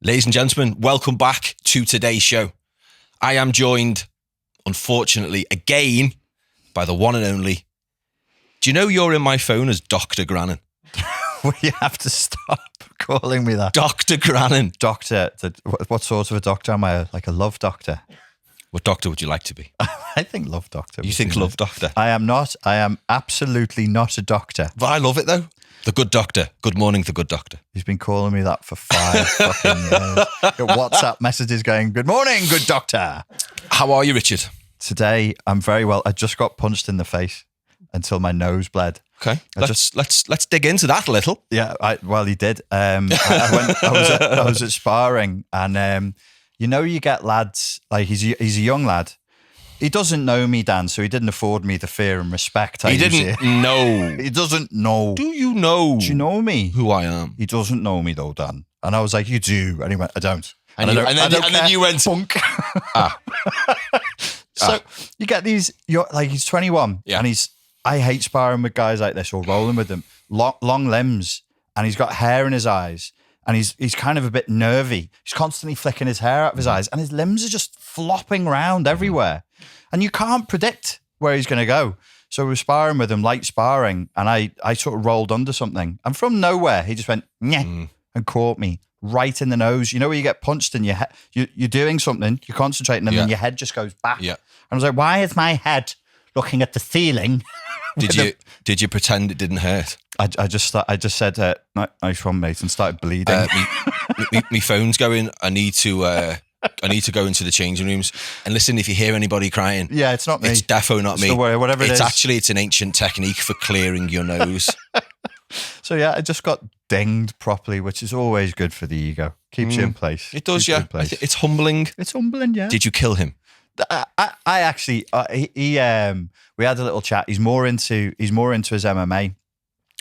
Ladies and gentlemen, welcome back to today's show. I am joined, unfortunately, again, by the one and only. Do you know you're in my phone as Dr. Grannon? We have to stop calling me that. Dr. Grannon. Doctor. What sort of a doctor am I? Like a love doctor? What doctor would you like to be? I think love doctor. You think love doctor? I am not. I am absolutely not a doctor. But I love it though. The good doctor. Good morning, the good doctor. He's been calling me that for 5 fucking years. Got WhatsApp messages going, good morning, good doctor. How are you, Richard? Today, I'm very well. I just got punched in the face until my nose bled. Okay, let's dig into that a little. Yeah, he did. I was at Sparring, and you get lads, like he's a young lad. He doesn't know me, Dan, so he didn't afford me the fear and respect. He didn't know. He doesn't know. Do you know? Do you know me? Who I am? He doesn't know me though, Dan. And I was like, you do. And he went, I don't. And then you went, punk. So you get these, he's 21, yeah. And I hate sparring with guys like this or rolling with them. Long limbs, and he's got hair in his eyes, and he's kind of a bit nervy. He's constantly flicking his hair out of his eyes, and his limbs are just flopping around everywhere. And you can't predict where he's going to go. So we were sparring with him, light sparring, and I sort of rolled under something. And from nowhere, he just went, and caught me right in the nose. You know where you get punched and you're doing something, you're concentrating, and then your head just goes back. Yeah. And I was like, why is my head looking at the ceiling? Did you pretend it didn't hurt? I just said, nice one, mate, and started bleeding. My phone's going. I need to go into the changing rooms. And listen, if you hear anybody crying, yeah, it's not me. It's defo not me. Don't worry, whatever it is. It's an ancient technique for clearing your nose. So yeah, I just got dinged properly, which is always good for the ego. Keeps you in place. It does, yeah. It's humbling. It's humbling, yeah. Did you kill him? I actually, we had a little chat. He's more into his MMA.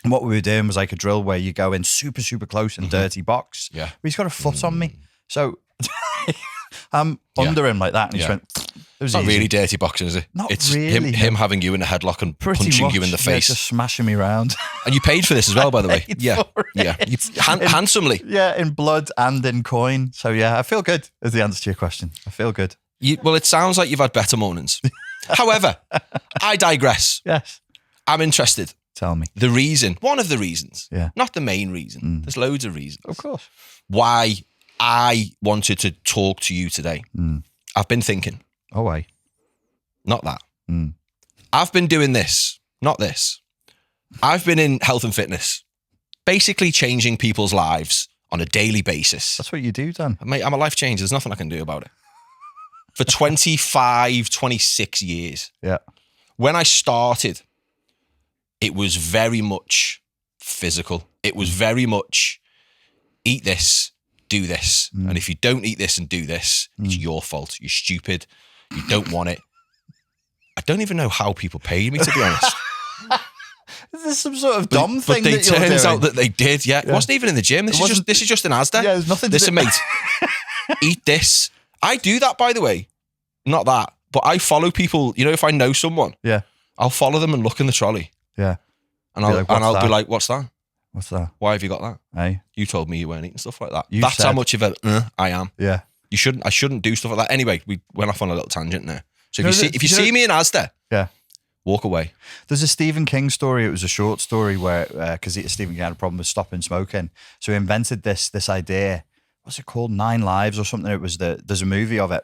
And what we were doing was like a drill where you go in super, super close and dirty box. Yeah. But he's got a foot on me. So I'm under him like that. And he just went, it was not easy. really dirty boxing, is it? Not it's really. him having you in a headlock and Pretty punching much, you in the face. just smashing me around. And you paid for this as well, by the way. Yeah. Handsomely. Yeah, in blood and in coin. So yeah, I feel good is the answer to your question. I feel good. Well, it sounds like you've had better mornings. However, I digress. Yes. I'm interested. Tell me. One of the reasons, yeah, not the main reason. There's loads of reasons. Of course. Why I wanted to talk to you today. I've been thinking. Oh, why? Not that. I've been doing this, not this. I've been in health and fitness, basically changing people's lives on a daily basis. That's what you do, Dan. Mate, I'm a life changer. There's nothing I can do about it. For 25, 26 years. Yeah. When I started, it was very much physical. It was very much eat this, do this. And if you don't eat this and do this, it's your fault. You're stupid. You don't want it. I don't even know how people paid me, to be honest. Is this some sort of dumb thing but that you're doing? Turns out that they did, yeah. It wasn't even in the gym. This is just an Asda. Yeah, there's nothing to Listen, mate, eat this. I do that, by the way. Not that, but I follow people. You know, if I know someone, yeah, I'll follow them and look in the trolley. Yeah. And I'll be like, what's that? What's that? Why have you got that? Hey, you told me you weren't eating stuff like that. That's how much of a I am. Yeah. I shouldn't do stuff like that. Anyway, we went off on a little tangent there. So if you see me in Asda, yeah, walk away. There's a Stephen King story. It was a short story where, because Stephen King had a problem with stopping smoking. So he invented this idea. What's it called? 9 Lives or something. It was there's a movie of it.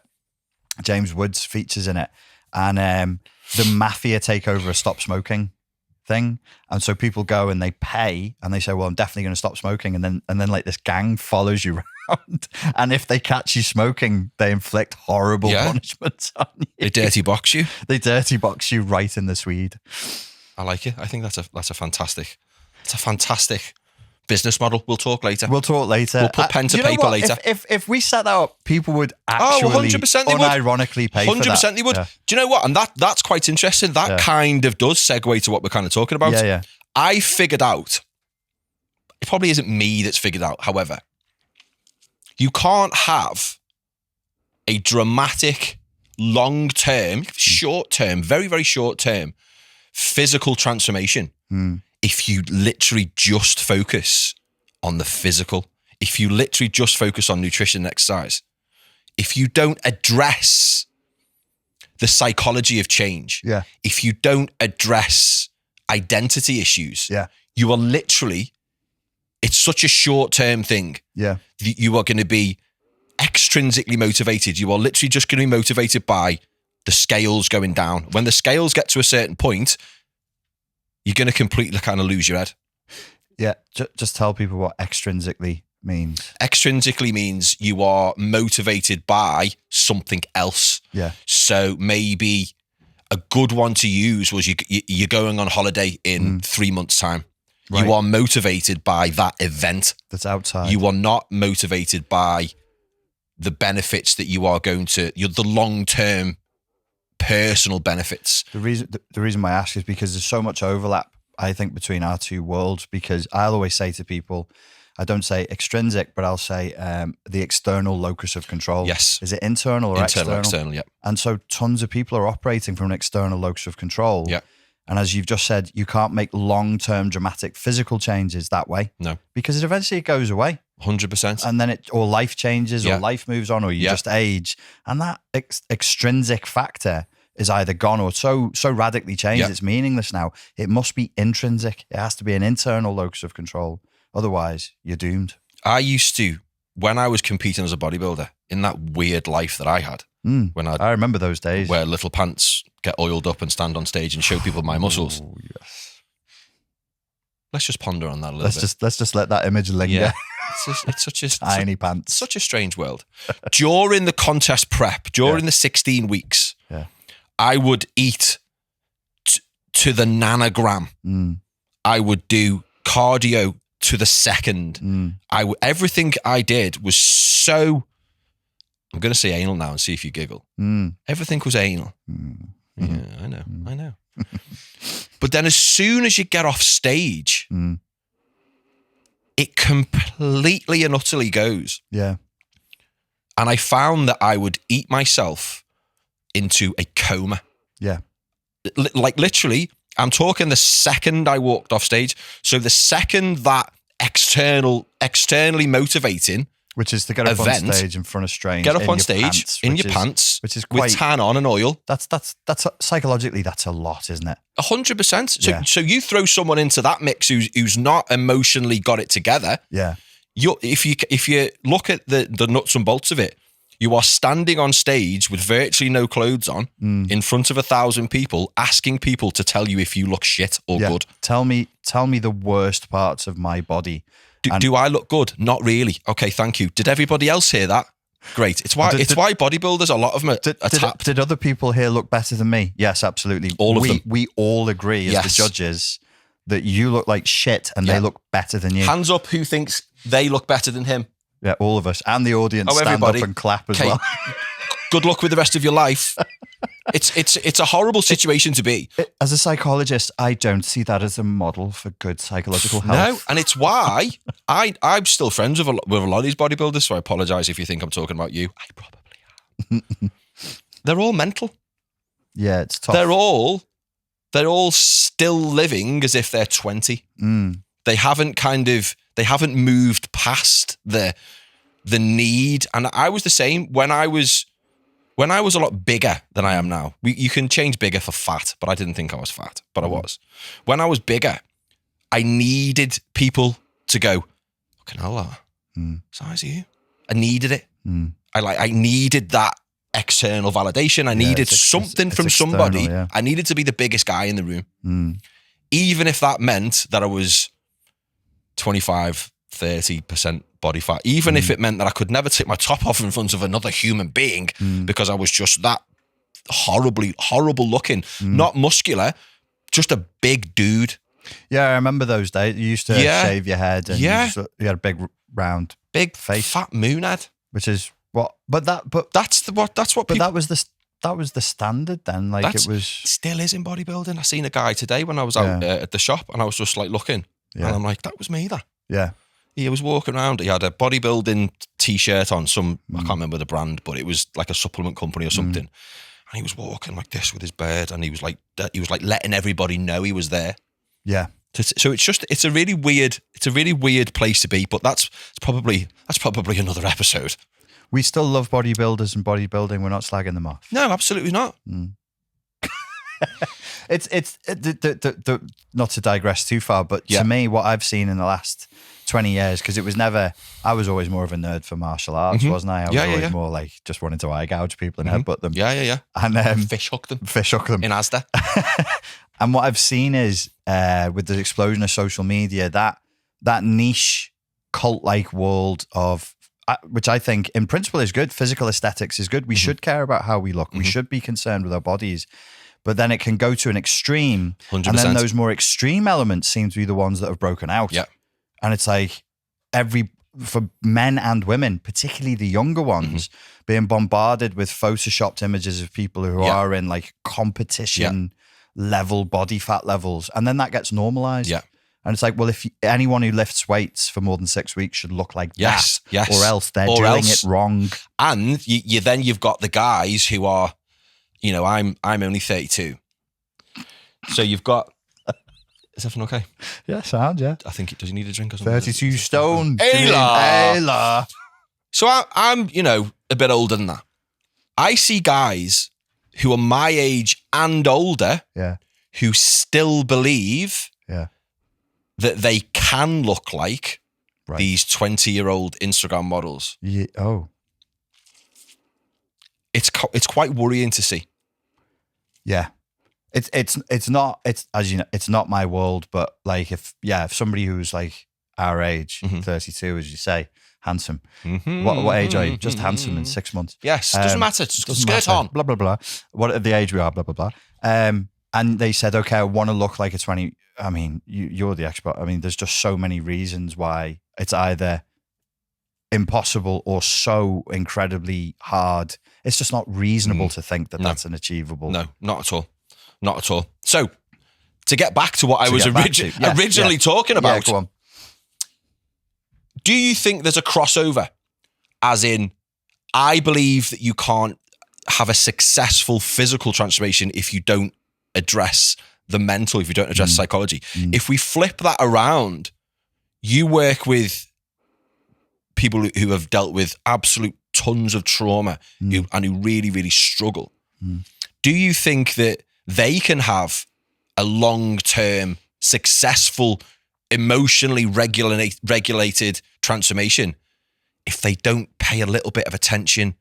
James Woods features in it. And the mafia take over a stop smoking thing. And so people go and they pay and they say, well, I'm definitely going to stop smoking. And then like this gang follows you around. And if they catch you smoking, they inflict horrible punishments on you. They dirty box you. They dirty box you right in the Swede. I like it. I think that's a fantastic business model. We'll talk later. We'll put pen to paper later. If we set that up, people would actually 100% they unironically pay 100% for that. 100% they would. Yeah. Do you know what? And that's quite interesting. That kind of does segue to what we're kind of talking about. Yeah. I figured out, it probably isn't me that's figured out, however, you can't have a dramatic, long-term, short-term, very, very short-term physical transformation if you literally just focus on the physical. if you literally just focus on nutrition and exercise, if you don't address the psychology of change, if you don't address identity issues, you are literally, it's such a short-term thing. You are going to be extrinsically motivated. You are literally just going to be motivated by the scales going down. When the scales get to a certain point, you're going to completely kind of lose your head. Yeah, just tell people what extrinsically means. Extrinsically means you are motivated by something else. So maybe a good one to use was you're going on holiday in 3 months' time. Right. You are motivated by that event. That's outside. You are not motivated by the benefits that you are going to, the long-term personal benefits. The reason why I ask is because there's so much overlap, I think, between our two worlds, because I'll always say to people, I don't say extrinsic, but I'll say the external locus of control. Yes. Is it internal or external? External, yeah. And so tons of people are operating from an external locus of control. Yeah. And as you've just said, you can't make long-term dramatic physical changes that way. No. Because eventually it goes away. 100%. And then or life changes or life moves on or you just age. And that extrinsic factor is either gone or so radically changed. It's meaningless now. It must be intrinsic. It has to be an internal locus of control. Otherwise, you're doomed. I used to, when I was competing as a bodybuilder, in that weird life that I had, when I remember those days. Wear little pants, get oiled up and stand on stage and show people my muscles. Oh, yes. Let's just ponder on that a little bit. Let's just let that image linger. Yeah. It's such a tiny pants. Such a strange world. During the contest prep, during the 16 weeks, I would eat to the nanogram. I would do cardio to the second. Everything I did was so, I'm going to say anal now and see if you giggle. Everything was anal. Yeah, I know. But then as soon as you get off stage, it completely and utterly goes. Yeah. And I found that I would eat myself into a coma. Yeah. Like literally, I'm talking the second I walked off stage. So the second that externally motivating, which is to get up on stage in front of strangers, get up on stage in your pants, which is quite, with tan on and oil. That's psychologically, that's a lot, isn't it? 100%. So you throw someone into that mix who's not emotionally got it together. Yeah. If you look at the nuts and bolts of it, you are standing on stage with virtually no clothes on in front of 1,000 people, asking people to tell you if you look shit or good. Tell me the worst parts of my body. Do I look good? Not really. Okay, thank you. Did everybody else hear that? Great. It's why bodybuilders, a lot of them are tapped. Did other people here look better than me? Yes, absolutely. All of them. We all agree as the judges that you look like shit and they look better than you. Hands up who thinks they look better than him. Yeah, all of us. And the audience stand up and clap as well. Good luck with the rest of your life. It's a horrible situation to be. As a psychologist, I don't see that as a model for good psychological health. No, and it's why I'm still friends with a lot of these bodybuilders, so I apologise if you think I'm talking about you. I probably am. They're all mental. Yeah, it's tough. They're all still living as if they're 20. They haven't moved past the need. And I was the same when I was a lot bigger than I am now. You can change bigger for fat, but I didn't think I was fat, but I was. When I was bigger, I needed people to go, fucking hell, size are you? I needed it. I needed that external validation. I needed something from somebody. Yeah. I needed to be the biggest guy in the room. Even if that meant that I was 25, 30% body fat, even if it meant that I could never take my top off in front of another human being because I was just that horrible looking, not muscular, just a big dude. Yeah, I remember those days. You used to shave your head and you had a big round big face, fat moonhead, which is what. But that's what people. But that was the standard then. Like it still is in bodybuilding. I seen a guy today when I was out at the shop and I was just like looking. Yeah. And I'm like, that was me, that. Yeah. He was walking around. He had a bodybuilding t-shirt on, I can't remember the brand, but it was like a supplement company or something. And he was walking like this with his beard and he was like letting everybody know he was there. Yeah. So it's a really weird place to be, but that's probably another episode. We still love bodybuilders and bodybuilding. We're not slagging them off. No, absolutely not. It's not to digress too far, but to me, what I've seen in the last 20 years, because I was always more of a nerd for martial arts, wasn't I? I was always more like just wanting to eye gouge people and headbutt them. Yeah. And Fish hook them. In Asda. And what I've seen is, with the explosion of social media, that niche cult-like world of, which I think in principle is good. Physical aesthetics is good. We should care about how we look. We should be concerned with our bodies. But then it can go to an extreme. 100%. And then those more extreme elements seem to be the ones that have broken out. Yeah. And it's like for men and women, particularly the younger ones, being bombarded with photoshopped images of people who are in like competition level body fat levels. And then that gets normalized. Yeah. And it's like, well, if anyone who lifts weights for more than 6 weeks should look like that. Yes. Or else they're doing it wrong. And you've got the guys who are, I'm only 32. So you've got, is everything okay? Yeah, sound, yeah. I think does he need a drink or something? 32 stone. Ayla. So I'm, a bit older than that. I see guys who are my age and older who still believe that they can look like these 20-year-old Instagram models. Yeah. Oh. It's quite worrying to see. Yeah. It's not, as you know, it's not my world, but like if somebody who's like our age, 32, as you say, handsome. What age are you? Just handsome in 6 months. Yes, doesn't matter. Skirt on. Blah, blah, blah. What at the age we are, blah, blah, blah. And they said, okay, I want to look like a 20. I mean, you're the expert. I mean, there's just so many reasons why it's either impossible or so incredibly hard. It's just not reasonable to think that that's unachievable. No, not at all. Not at all. So, to get back to what I was originally talking about, go on. Do you think there's a crossover? As in, I believe that you can't have a successful physical transformation if you don't address the mental, if you don't address psychology. If we flip that around, you work with people who have dealt with absolute tons of trauma and who really, really struggle. Do you think that they can have a long-term, successful, emotionally regulated transformation if they don't pay a little bit of attention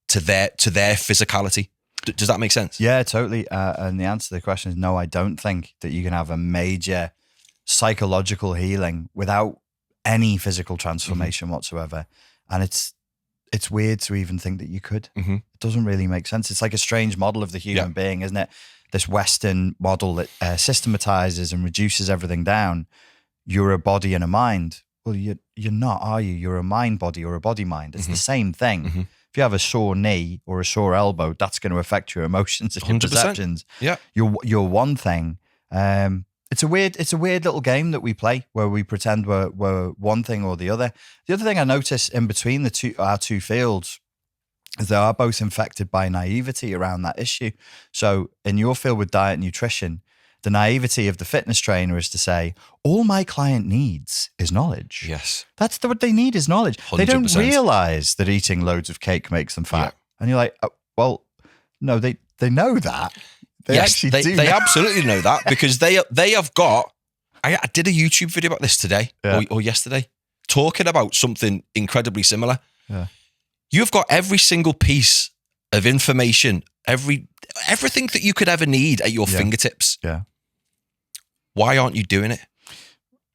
to their physicality? Does that make sense? Yeah, totally. And the answer to the question is no, I don't think that you can have a major psychological healing without any physical transformation whatsoever. And it's weird to even think that you could. It doesn't really make sense. It's like a strange model of the human being, isn't it? This Western model that systematizes and reduces everything down. You're a body and a mind. Well, you're not, are you? You're a mind body or a body mind. It's the same thing. If you have a sore knee or a sore elbow, that's going to affect your emotions and your 100%. perceptions. Yeah. You're one thing. It's a weird little game that we play where we pretend we're one thing or the other. The other thing I notice in between our two fields is they are both infected by naivety around that issue. So in your field with diet and nutrition, the naivety of the fitness trainer is to say, all my client needs is knowledge. Yes. That's what they need is knowledge. 100%. They don't realize that eating loads of cake makes them fat. Yeah. And you're like, oh, well, no, they know that. They actually do. They absolutely know that because they have got, I did a YouTube video about this today or yesterday, talking about something incredibly similar. Yeah. You've got every single piece of information, everything that you could ever need at your fingertips. Yeah. Why aren't you doing it?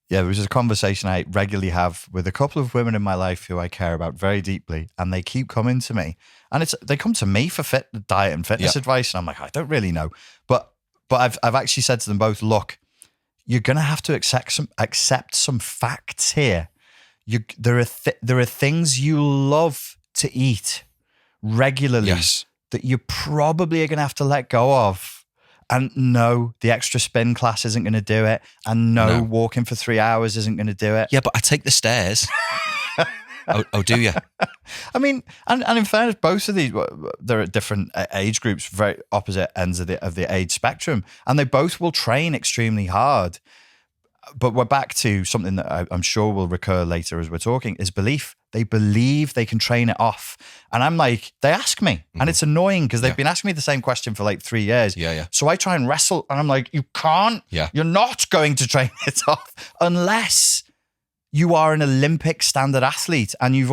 Yeah, there was a conversation I regularly have with a couple of women in my life who I care about very deeply, and they keep coming to me. And they come to me for diet and fitness advice, and I'm like, I don't really know. But I've actually said to them both, look, you're going to have to accept some facts here. There are things you love to eat regularly that you probably are going to have to let go of. And no, the extra spin class isn't going to do it. And no, walking for 3 hours isn't going to do it. Yeah, but I take the stairs. Oh, do you? I mean, and in fairness, both of these, they're at different age groups, very opposite ends of the age spectrum. And they both will train extremely hard. but we're back to something that I'm sure will recur later as we're talking, is belief. They believe they can train it off. And I'm like, they ask me, and it's annoying because they've been asking me the same question for like 3 years. Yeah. So I try and wrestle, and I'm like, you can't. Yeah. You're not going to train it off unless you are an Olympic standard athlete and you're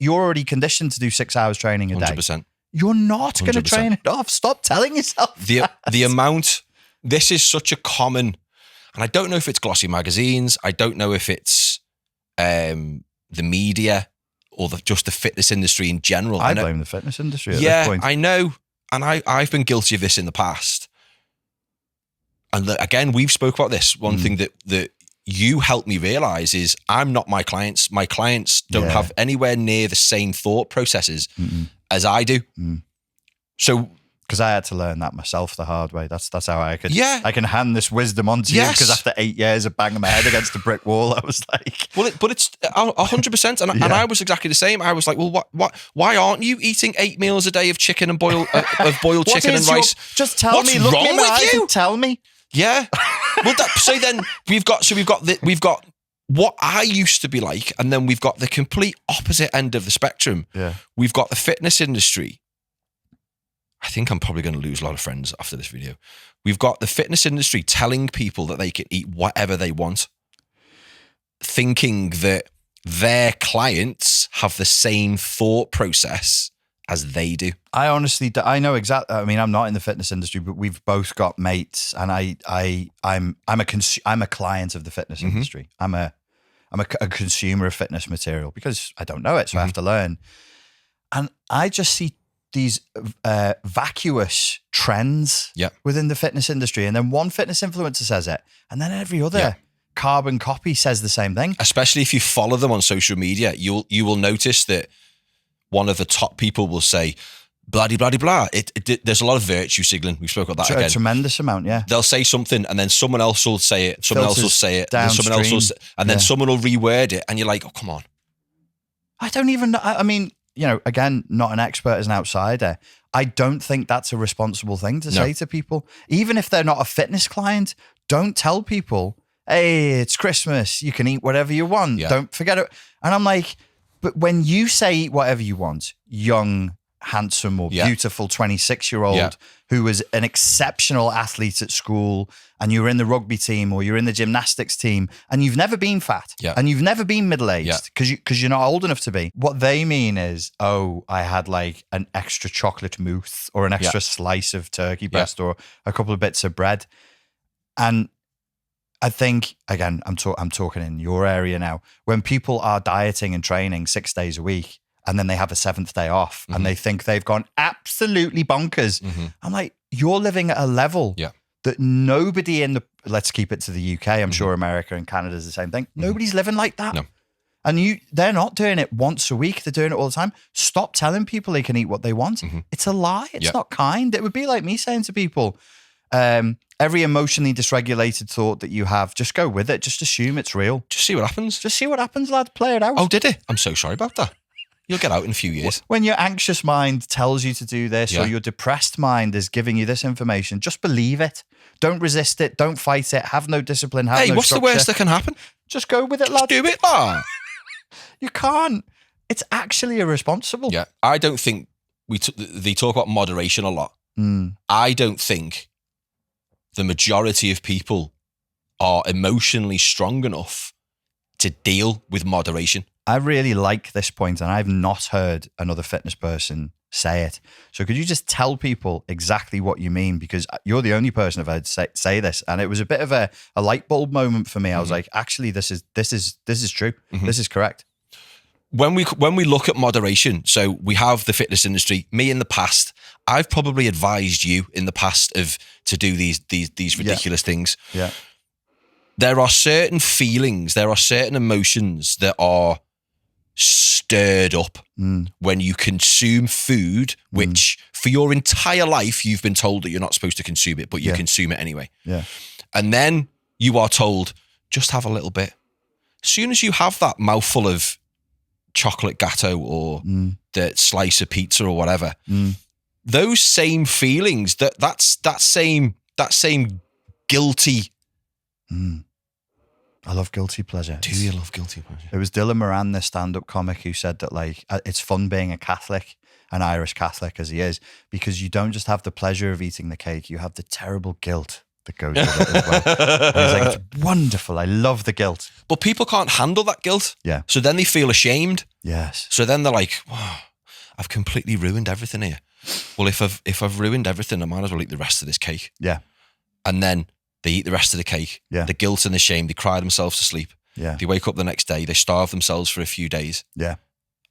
already conditioned to do 6 hours training a day. 100%. You're not going to 100%. train it off. Stop telling yourself the amount. This is such a common, and I don't know if it's glossy magazines. I don't know if it's the media or just the fitness industry in general. I blame the fitness industry at yeah, this point. I know. And I've been guilty of this in the past. And again, we've spoke about this. One thing that you helped me realize is I'm not my clients. My clients don't have anywhere near the same thought processes as I do. So, because I had to learn that myself the hard way. That's how I could. Yeah. I can hand this wisdom on to you, because after 8 years of banging my head against a brick wall, I was like, well, but it's 100%. And I was exactly the same. I was like, well, why aren't you eating 8 meals a day of chicken and boiled chicken and rice? Just tell What's me. Look wrong me in the with eyes you? and tell me. Yeah. Well, so then we've got what I used to be like, and then we've got the complete opposite end of the spectrum. Yeah. We've got the fitness industry. I think I'm probably going to lose a lot of friends after this video. We've got the fitness industry telling people that they can eat whatever they want, thinking that their clients have the same thought process as they do. I honestly, I know exactly. I mean, I'm not in the fitness industry, but we've both got mates, and I'm a client of the fitness industry. I'm a consumer of fitness material because I don't know it, so I have to learn. And I just see these vacuous trends within the fitness industry, and then one fitness influencer says it, and then every other carbon copy says the same thing. Especially if you follow them on social media, you will notice that one of the top people will say, blah, blah, blah, blah. There's a lot of virtue signaling. We spoke about that again. A tremendous amount, yeah. They'll say something, and then someone else will say it. Someone else will say it. And someone else will say, and then someone will reword it, and you're like, oh, come on. I don't even know. I mean, you know, again, not an expert as an outsider. I don't think that's a responsible thing to say to people. Even if they're not a fitness client, don't tell people, hey, it's Christmas, you can eat whatever you want. Yeah. Don't forget it. And I'm like, but when you say eat whatever you want, young, handsome or beautiful 26-year-old who was an exceptional athlete at school, and you were in the rugby team or you're in the gymnastics team, and you've never been fat and you've never been middle-aged because you're not old enough to be. What they mean is, oh, I had like an extra chocolate mousse or an extra slice of turkey breast or a couple of bits of bread. And I think, again, I'm talking in your area now, when people are dieting and training 6 days a week, and then they have a 7th day off and they think they've gone absolutely bonkers. I'm like, you're living at a level that nobody in let's keep it to the UK. I'm sure America and Canada is the same thing. Nobody's living like that. No. And they're not doing it once a week. They're doing it all the time. Stop telling people they can eat what they want. It's a lie. It's not kind. It would be like me saying to people, every emotionally dysregulated thought that you have, just go with it. Just assume it's real. Just see what happens. Just see what happens, lad. Play it out. Oh, did it? I'm so sorry about that. You'll get out in a few years. When your anxious mind tells you to do this, or your depressed mind is giving you this information, just believe it. Don't resist it. Don't fight it. Have no discipline. Have no what's structure. the worst that can happen? Just go with it, lad. Just do it, lad. You can't. It's actually irresponsible. Yeah, I don't think they talk about moderation a lot. I don't think the majority of people are emotionally strong enough to deal with moderation. I really like this point, and I've not heard another fitness person say it. So could you just tell people exactly what you mean? Because you're the only person I've heard say this, and it was a bit of a light bulb moment for me. I was like, actually, this is true. This is correct. When we look at moderation, so we have the fitness industry. Me in the past, I've probably advised you in the past to do these ridiculous things. Yeah. There are certain feelings, there are certain emotions that are stirred up when you consume food, which for your entire life you've been told that you're not supposed to consume it, but you consume it anyway. Yeah. And then you are told, just have a little bit. As soon as you have that mouthful of chocolate gatto or the slice of pizza or whatever, those same feelings, that same guilty I love guilty pleasure. Do you love guilty pleasure? It was Dylan Moran, the stand-up comic, who said that like it's fun being a Catholic, an Irish Catholic as he is, because you don't just have the pleasure of eating the cake, you have the terrible guilt that goes with it as well. And he's like, it's wonderful. I love the guilt. But people can't handle that guilt. Yeah. So then they feel ashamed. Yes. So then they're like, wow, I've completely ruined everything here. Well, if I've ruined everything, I might as well eat the rest of this cake. Yeah. And then they eat the rest of the cake. Yeah. The guilt and the shame, they cry themselves to sleep. Yeah. They wake up the next day, they starve themselves for a few days. Yeah.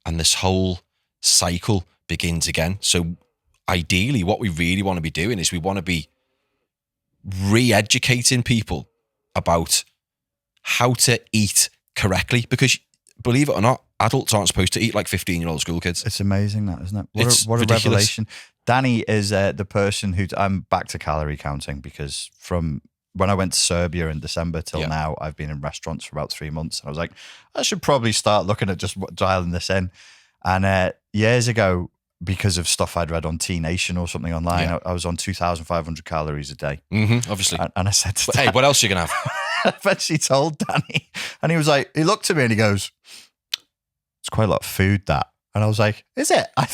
And this whole cycle begins again. So ideally, what we really want to be doing is we want to be re-educating people about how to eat correctly, because believe it or not, adults aren't supposed to eat like 15-year-old school kids. It's amazing that, isn't it? What a ridiculous. revelation. Danny is the person who, I'm back to calorie counting, because from when I went to Serbia in December till now, I've been in restaurants for about 3 months. And I was like, I should probably start looking at just dialing this in. And years ago, because of stuff I'd read on T Nation or something online, I was on 2,500 calories a day. Mm-hmm, obviously. And I said to hey, what else are you going to have? I eventually told Danny, and he was like, he looked at me and he goes, it's quite a lot of food, that. And I was like, is it? I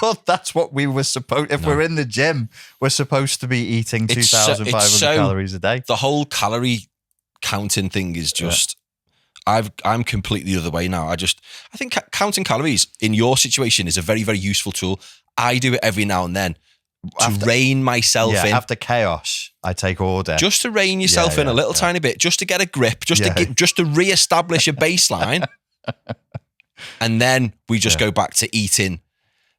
thought that's what we were supposed, if we're in the gym, we're supposed to be eating 2,500 calories a day. The whole calorie counting thing is just, I'm completely the other way now. I think counting calories in your situation is a very, very useful tool. I do it every now and then to rein myself in. After chaos, I take order. Just to rein yourself in a little tiny bit, just to get a grip, just to re-establish a baseline. And then we just go back to eating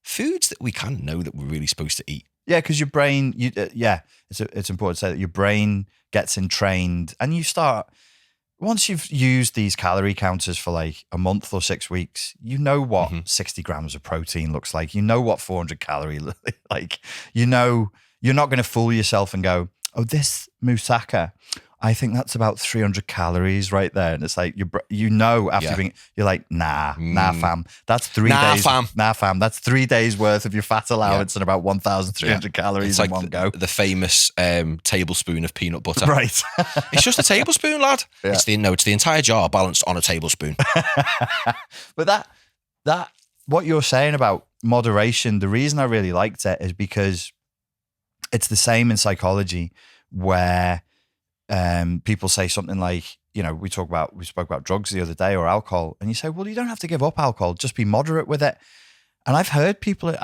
foods that we kind of know that we're really supposed to eat. Yeah, because your brain, it's important to say that your brain gets entrained, and you start, once you've used these calorie counters for like a month or 6 weeks, you know what 60 grams of protein looks like. You know what 400 calorie like. You know, you're not going to fool yourself and go, oh, this moussaka, I think that's about 300 calories right there. And it's like, after you're like, nah, fam. That's 3 days. Nah, fam. That's 3 days worth of your fat allowance and about 1,300 calories in one go. The famous tablespoon of peanut butter. Right. It's just a tablespoon, lad. Yeah. It's the entire jar balanced on a tablespoon. But that what you're saying about moderation, the reason I really liked it is because it's the same in psychology, where people say something like, we spoke about drugs the other day, or alcohol, and you say, well, you don't have to give up alcohol, just be moderate with it. And I've heard people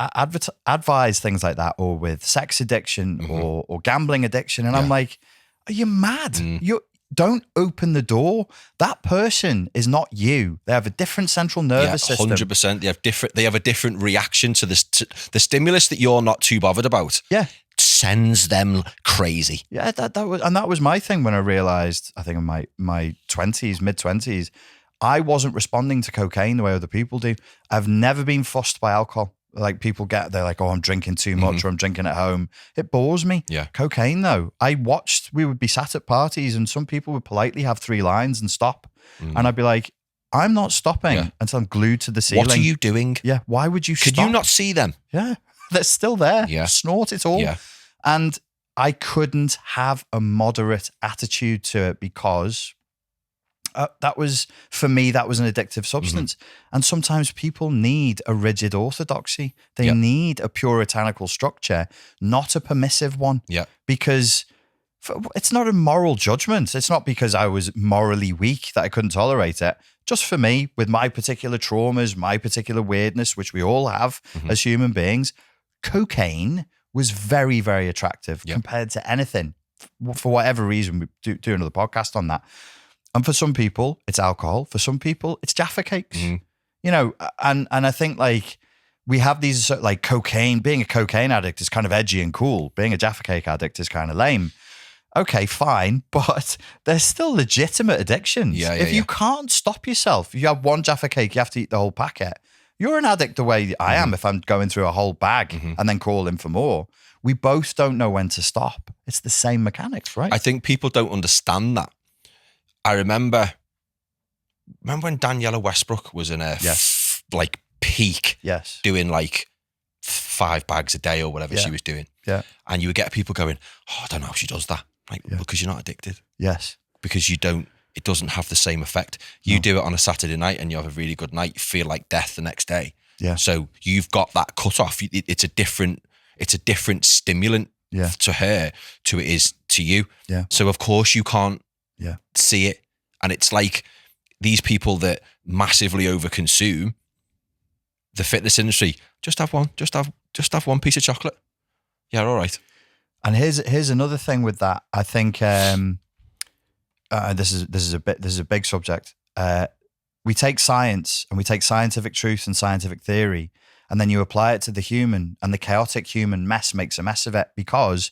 advise things like that, or with sex addiction or gambling addiction. And I'm like, are you mad? You don't open the door. That person is not you. They have a different central nervous system. 100%. They have a different reaction to the stimulus that you're not too bothered about. Yeah. Sends them crazy. Yeah, that was my thing when I realized, I think in my mid-20s, I wasn't responding to cocaine the way other people do. I've never been fussed by alcohol. Like people they're like, oh, I'm drinking too much, or I'm drinking at home. It bores me. Yeah. Cocaine though, we would be sat at parties and some people would politely have 3 lines and stop. And I'd be like, I'm not stopping until I'm glued to the ceiling. What are you doing? Yeah. Why would you stop? Could you not see them? Yeah. They're still there. Yeah. Snort it all. Yeah. And I couldn't have a moderate attitude to it, because that was an addictive substance. And sometimes people need a rigid orthodoxy. They need a puritanical structure, not a permissive one. Yeah. Because it's not a moral judgment. It's not because I was morally weak that I couldn't tolerate it. Just for me, with my particular traumas, my particular weirdness, which we all have as human beings, cocaine was very, very attractive compared to anything. For whatever reason, we do another podcast on that. And for some people, it's alcohol. For some people, it's Jaffa cakes. And I think like we have these, like cocaine, being a cocaine addict is kind of edgy and cool. Being a Jaffa cake addict is kind of lame. Okay, fine, but there's still legitimate addictions. If you can't stop yourself, if you have one Jaffa cake, you have to eat the whole packet. You're an addict the way I am if I'm going through a whole bag and then calling for more. We both don't know when to stop. It's the same mechanics, right? I think people don't understand that. I remember when Daniela Westbrook was in a peak, doing like 5 bags a day or whatever she was doing. Yeah. And you would get people going, oh, I don't know how she does that. Like, because you're not addicted. Yes. Because you don't it doesn't have the same effect. You do it on a Saturday night and you have a really good night, you feel like death the next day. Yeah. So you've got that cut off. It's a different stimulant to her to it is to you. Yeah. So of course you can't see it. And it's like these people that massively overconsume the fitness industry. Just have one. Just have one piece of chocolate. Yeah, all right. And here's another thing with that. I think this is a big subject. We take science and we take scientific truth and scientific theory, and then you apply it to the human, and the chaotic human mess makes a mess of it. Because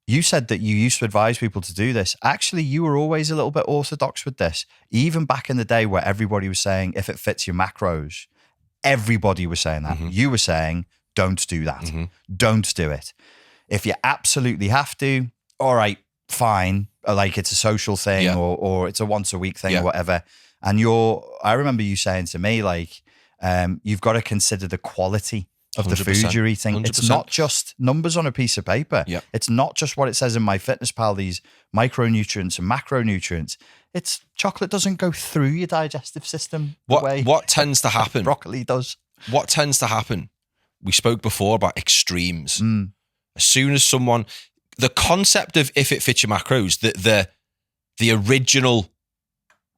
you said that you used to advise people to do this. Actually, you were always a little bit orthodox with this, even back in the day where everybody was saying if it fits your macros. Everybody was saying that. You were saying, don't do that. Don't do it. If you absolutely have to, all right, fine. Like it's a social thing or it's a once a week thing or whatever. And I remember you saying to me, like, you've got to consider the quality of the food you're eating. 100%. It's not just numbers on a piece of paper. Yep. It's not just what it says in MyFitnessPal, these micronutrients and macronutrients. It's chocolate doesn't go through your digestive system the way what tends to happen? Broccoli does. What tends to happen? We spoke before about extremes. As soon as the concept of if it fits your macros, the original,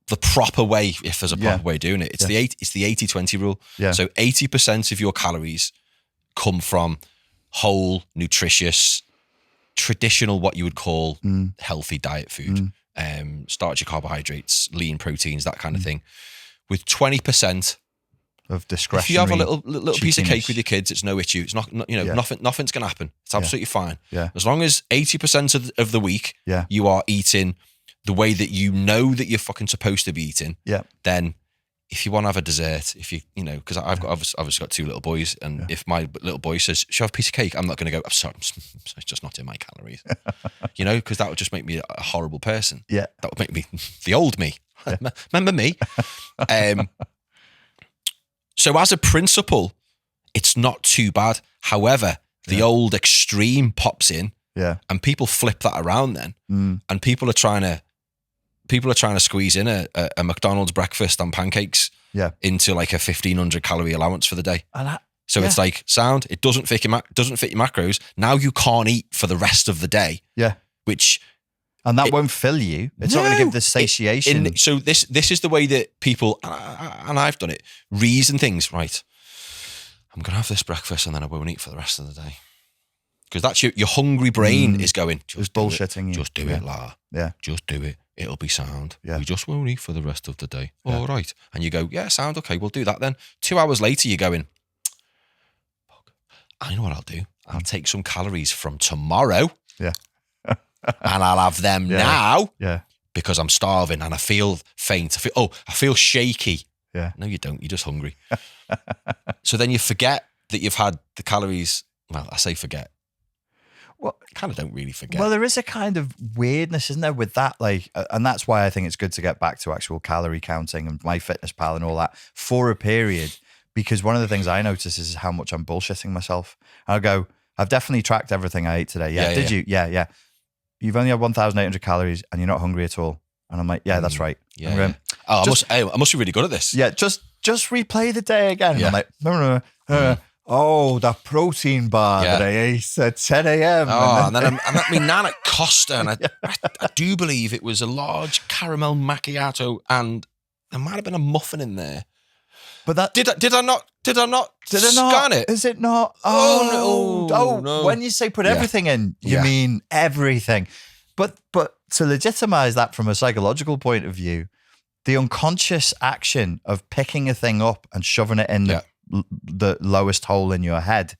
the proper way, if there's a proper way of doing it, it's the 80-20 rule. Yeah. So 80% of your calories come from whole, nutritious, traditional, what you would call healthy diet food. Starchy carbohydrates, lean proteins, that kind of thing. With 20% of discretionary. If you have a little piece of cake with your kids, it's no issue. It's not nothing's going to happen. It's absolutely fine. Yeah. As long as 80% of the week you are eating the way that you know that you're fucking supposed to be eating. Yeah. Then if you want to have a dessert, because I've obviously got two little boys, and if my little boy says, "Should I have a piece of cake?" I'm not going to go, "I'm sorry, it's just not in my calories," because that would just make me a horrible person. Yeah, that would make me the old me. Remember me? So as a principle, it's not too bad. However, the old extreme pops in, and people flip that around then, and people are trying to squeeze in a McDonald's breakfast on pancakes into like a 1,500 calorie allowance for the day. And it's like sound. It doesn't fit your macros. Now you can't eat for the rest of the day. Yeah, and that won't fill you. It's not going to give the satiation. So this is the way that people, and I've done it, reason things. Right, I'm going to have this breakfast and then I won't eat for the rest of the day. Because that's your hungry brain is going, just bullshitting you. Just do it, La. Yeah. Just do it. It'll be sound. Yeah. We just won't eat for the rest of the day. Yeah. All right. And you go, yeah, sound. Okay, we'll do that then. 2 hours later, you're going, fuck, I know what I'll do. I'll take some calories from tomorrow. Yeah. And I'll have them now. Yeah. Because I'm starving and I feel faint. I feel shaky. Yeah. No, you don't. You're just hungry. So then you forget that you've had the calories. Well, I say forget. Well, I kind of don't really forget. Well, there is a kind of weirdness, isn't there, with that? Like, and that's why I think it's good to get back to actual calorie counting and MyFitnessPal and all that for a period. Because one of the things I notice is how much I'm bullshitting myself. I'll go, I've definitely tracked everything I ate today. Yeah. Did you? Yeah. You've only had 1,800 calories and you're not hungry at all. And I'm like, yeah, that's right. Yeah. Going, I must be really good at this. Yeah. Just replay the day again. Yeah. I'm like, no. Oh, that protein bar that I ate at 10 a.m. Oh, and then I'm at my nan at Costa, and I do believe it was a large caramel macchiato, and there might have been a muffin in there. But that did I not scan it? Is it not? Oh no! When you say put everything in, you mean everything. But to legitimize that from a psychological point of view, the unconscious action of picking a thing up and shoving it in the lowest hole in your head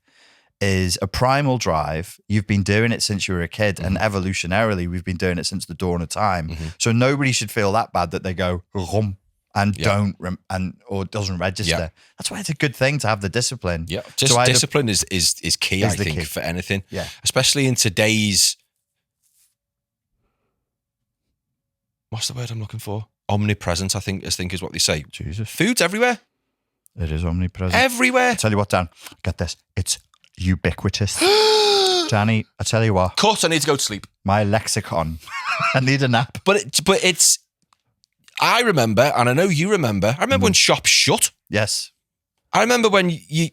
is a primal drive. You've been doing it since you were a kid, and evolutionarily we've been doing it since the dawn of time. So nobody should feel that bad that they go rum and or doesn't register. That's why it's a good thing to have the discipline. Yeah, just discipline is key. I think for anything. Yeah, especially in today's, what's the word I'm looking for? Omnipresent. I think is what they say. Jesus, food's everywhere. It is omnipresent. Everywhere. I tell you what, Dan, get this. It's ubiquitous. Danny, I tell you what. Cut, I need to go to sleep. My lexicon. I need a nap. But it's I remember, and I know you remember, when shops shut. Yes. I remember when you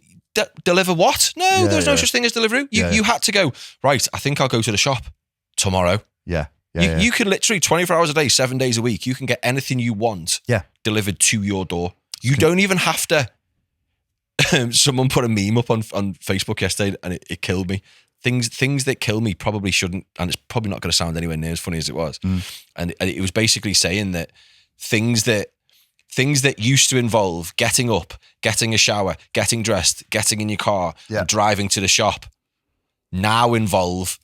deliver what? No, there was no such thing as Deliveroo. You had to go, right, I think I'll go to the shop tomorrow. Yeah. You can literally 24 hours a day, 7 days a week, you can get anything you want delivered to your door. You don't even have to. Someone put a meme up on Facebook yesterday and it killed me. Things that kill me probably shouldn't, and it's probably not going to sound anywhere near as funny as it was. And it was basically saying that things that used to involve getting up, getting a shower, getting dressed, getting in your car, and driving to the shop, now involve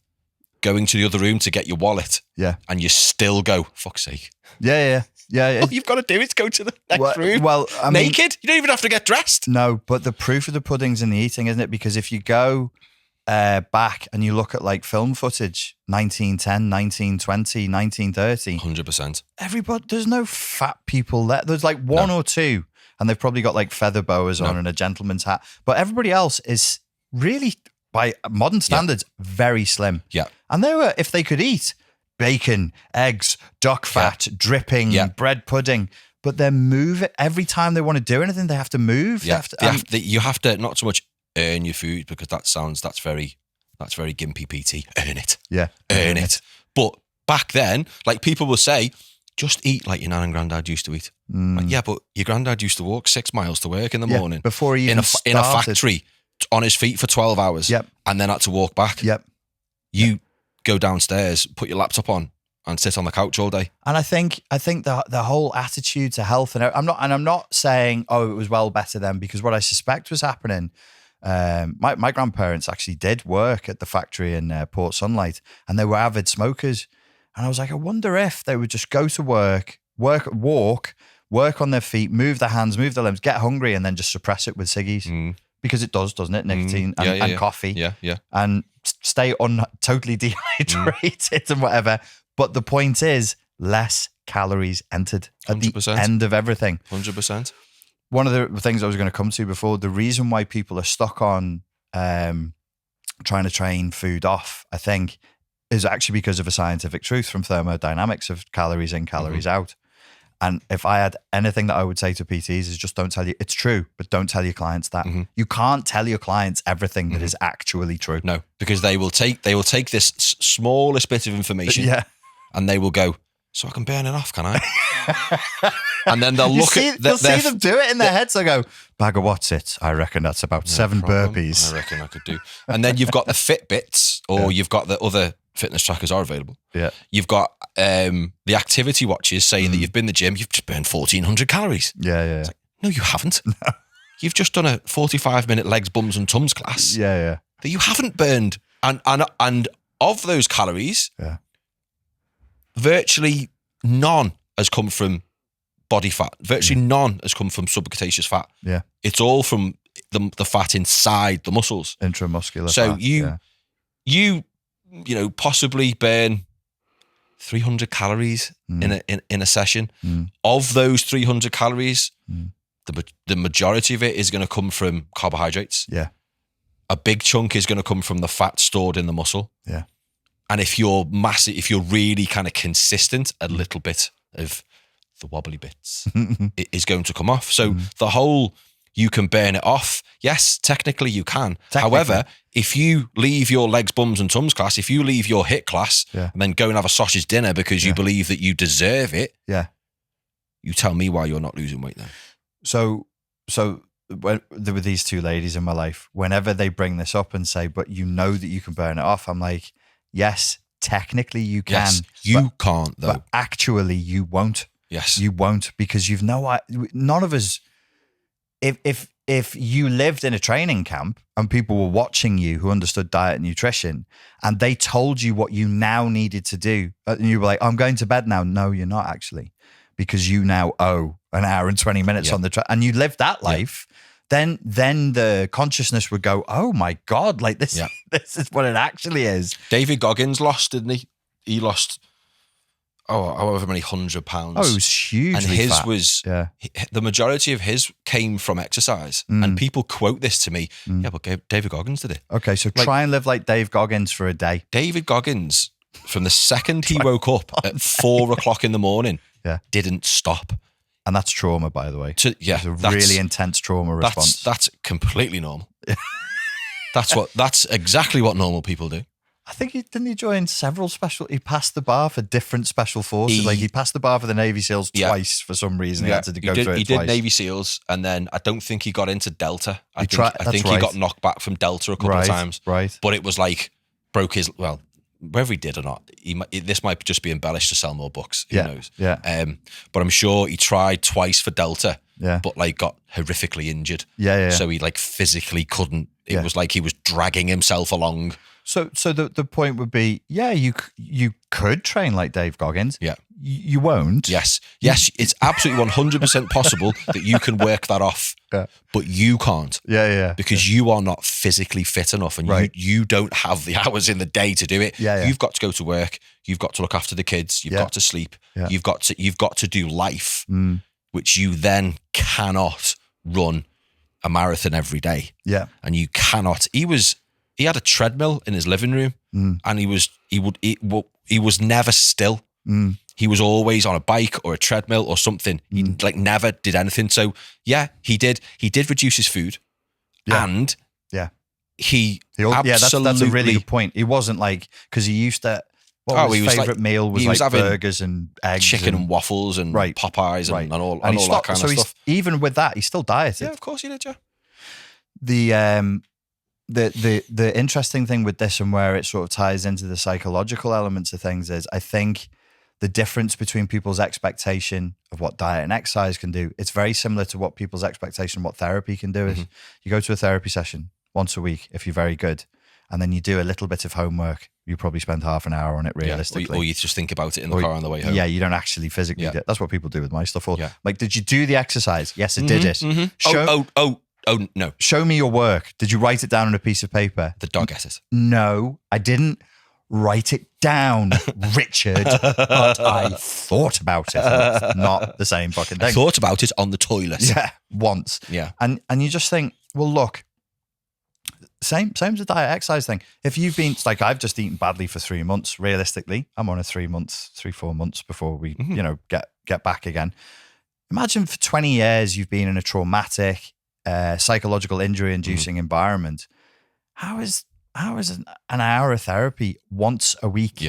going to the other room to get your wallet. Yeah. And you still go, fuck's sake. Yeah. All you've got to do is go to the next room. Well, I mean, naked. You don't even have to get dressed. No, but the proof of the pudding's in the eating, isn't it? Because if you go back and you look at like film footage, 1910, 1920, 1930. 100%. Everybody, there's no fat people there. There's like one or two, and they've probably got like feather boas on and a gentleman's hat. But everybody else is really, by modern standards, very slim. Yeah. And they were, if they could eat bacon, eggs, duck fat, dripping, bread pudding, but they move it every time they want to do anything. They have to move. Yeah. You have to not so much earn your food, because that's very gimpy PT. Earn it. Yeah. Earn it. But back then, like, people will say, just eat like your nan and granddad used to eat. Like, yeah, but your granddad used to walk 6 miles to work in the morning. Before he even started. In a factory, on his feet for 12 hours. Yep. And then had to walk back. Yep. You go downstairs, put your laptop on, and sit on the couch all day. And I think the whole attitude to health, and I'm not saying, oh, it was well better then, because what I suspect was happening, my grandparents actually did work at the factory in Port Sunlight, and they were avid smokers. And I was like, I wonder if they would just go to walk on their feet, move their hands, move their limbs, get hungry, and then just suppress it with ciggies. Because it does, doesn't it? Nicotine and coffee. Yeah. And stay totally dehydrated and whatever. But the point is, less calories entered at 100%. The end of everything. 100%. One of the things I was going to come to before, the reason why people are stuck on trying to train food off, I think, is actually because of a scientific truth from thermodynamics of calories in, calories out. And if I had anything that I would say to PTs is just don't tell you, it's true, but don't tell your clients that. You can't tell your clients everything that is actually true. No, because they will take this smallest bit of information and they will go, so I can burn it off, can I? And then they'll see them do it in their heads. They go, bag of what's it? I reckon that's about 7 burpees. I reckon I could do. And then you've got the Fitbits, or you've got the other fitness trackers are available. Yeah. You've got the activity watches saying that you've been to the gym, you've just burned 1,400 calories. Yeah. It's like, no, you haven't. No. You've just done a 45-minute legs, bums and tums class. Yeah. That you haven't burned. And of those calories, virtually none has come from body fat. Virtually none has come from subcutaneous fat. Yeah. It's all from the fat inside the muscles. Intramuscular so fat. You possibly burn 300 calories in a session. Of those 300 calories, the majority of it is going to come from carbohydrates. Yeah. A big chunk is going to come from the fat stored in the muscle. Yeah. And if you're really kind of consistent, a little bit of the wobbly bits is going to come off. So the whole, you can burn it off. Yes, technically you can. However, if you leave your legs, bums and tums class, if you leave your HIIT class and then go and have a sausage dinner because you believe that you deserve it, you tell me why you're not losing weight then. So when there were these two ladies in my life, whenever they bring this up and say, but you know that you can burn it off, I'm like, yes, technically you can. Yes, you can't though. But actually you won't. Yes. You won't, because none of us, if you lived in a training camp and people were watching you who understood diet and nutrition and they told you what you now needed to do, and you were like, I'm going to bed now. No, you're not actually, because you now owe an hour and 20 minutes on the track, and you lived that life, then the consciousness would go, oh my God, like this, this is what it actually is. David Goggins lost, didn't he? He lost, however many £100. Oh, it was hugely and his fat. Was, the majority of his came from exercise. And people quote this to me, but David Goggins did it. Okay, so try and live like Dave Goggins for a day. David Goggins, from the second he woke up at 4 o'clock in the morning, didn't stop. And that's trauma, by the way. Yeah, it's a really intense trauma response. That's completely normal. That's exactly what normal people do. I think didn't he join several he passed the bar for different special forces. He passed the bar for the Navy SEALs twice for some reason. He had to go through it twice. He did Navy SEALs, and then I don't think he got into Delta. I think he got knocked back from Delta a couple of times. Right. But it was like, whether he did or not, this might just be embellished to sell more books. Who knows? Yeah. But I'm sure he tried twice for Delta, but got horrifically injured. Yeah. So he physically couldn't. It was like he was dragging himself along. So the point would be, you could train like Dave Goggins. Yeah. You won't. Yes. It's absolutely 100% possible that you can work that off, but you can't. Yeah. Because you are not physically fit enough, and you don't have the hours in the day to do it. Yeah. You've got to go to work. You've got to look after the kids. You've got to sleep. Yeah. You've got to do life, which you then cannot run a marathon every day. Yeah. And you cannot. He had a treadmill in his living room, and he was never still. He was always on a bike or a treadmill or something. He never did anything. So he did reduce his food, and he absolutely, that's a really good point. He wasn't because he used to. His favorite meal was burgers and eggs, chicken and waffles and Popeyes and all that kind of stuff. Even with that, he still dieted. Yeah, of course he did. Yeah. The interesting thing with this, and where it sort of ties into the psychological elements of things, is I think the difference between people's expectation of what diet and exercise can do, it's very similar to what people's expectation of what therapy can do is. You go to a therapy session once a week if you're very good, and then you do a little bit of homework. You probably spend half an hour on it realistically. Or you just think about it in the car on the way home. Yeah, you don't actually physically do it. That's what people do with my stuff. Did you do the exercise? Yes, I did it. Oh, no. Show me your work. Did you write it down on a piece of paper? The dog ate it. No, I didn't write it down, Richard. But I thought about it. It's not the same fucking thing. I thought about it on the toilet. Yeah, once. Yeah. And you just think, well, look, same as the diet exercise thing. If you've been, I've just eaten badly for 3 months, realistically, I'm on a 4 months before we, get back again. Imagine for 20 years you've been in a traumatic, psychological injury-inducing environment. How is an hour of therapy once a week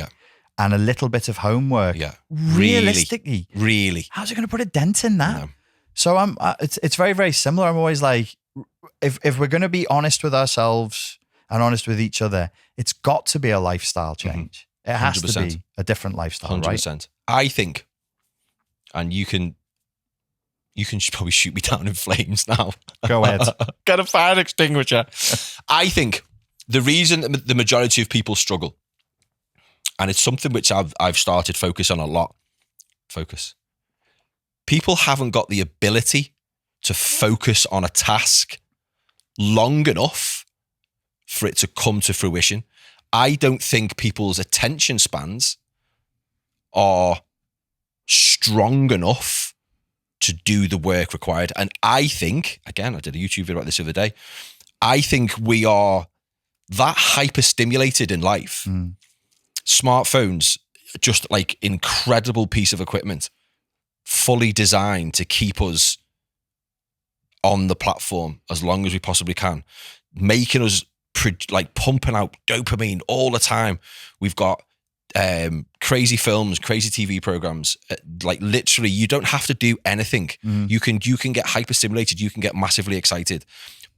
and a little bit of homework realistically? Really? How's it going to put a dent in that? No. So it's very, very similar. I'm always like, if we're going to be honest with ourselves and honest with each other, it's got to be a lifestyle change. It has 100%. To be a different lifestyle, 100%. Right? I think, and you can probably shoot me down in flames now. Go ahead. Get a fire extinguisher. I think the reason that the majority of people struggle, and it's something which I've started focus on a lot. People haven't got the ability to focus on a task long enough for it to come to fruition. I don't think people's attention spans are strong enough to do the work required. And I think, again, I did a YouTube video about this the other day, I think we are that hyper-stimulated in life. Smartphones, just incredible piece of equipment, fully designed to keep us on the platform as long as we possibly can, making us pumping out dopamine all the time. We've got crazy films, crazy TV programs. Literally, you don't have to do anything. You can get hyperstimulated. You can get massively excited.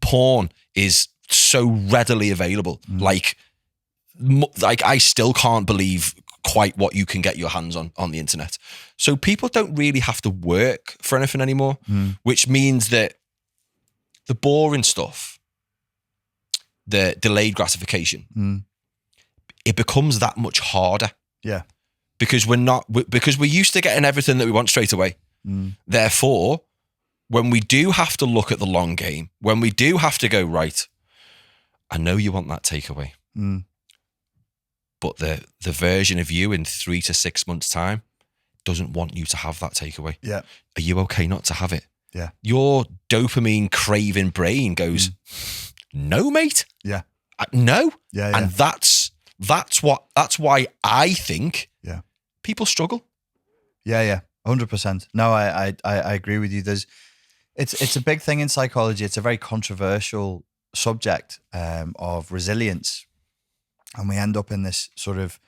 Porn is so readily available. I still can't believe quite what you can get your hands on the internet. So people don't really have to work for anything anymore, which means that the boring stuff, the delayed gratification, it becomes that much harder. Yeah. Because we're used to getting everything that we want straight away. Therefore, when we do have to look at the long game, when we do have to go, right, I know you want that takeaway, but the version of you in 3 to 6 months' time doesn't want you to have that takeaway. Yeah. Are you okay not to have it? Yeah. Your dopamine craving brain goes, no, mate. Yeah. No. Yeah. And that's why I think people struggle. Yeah. 100%. No, I agree with you. It's a big thing in psychology. It's a very controversial subject of resilience. And we end up in this sort of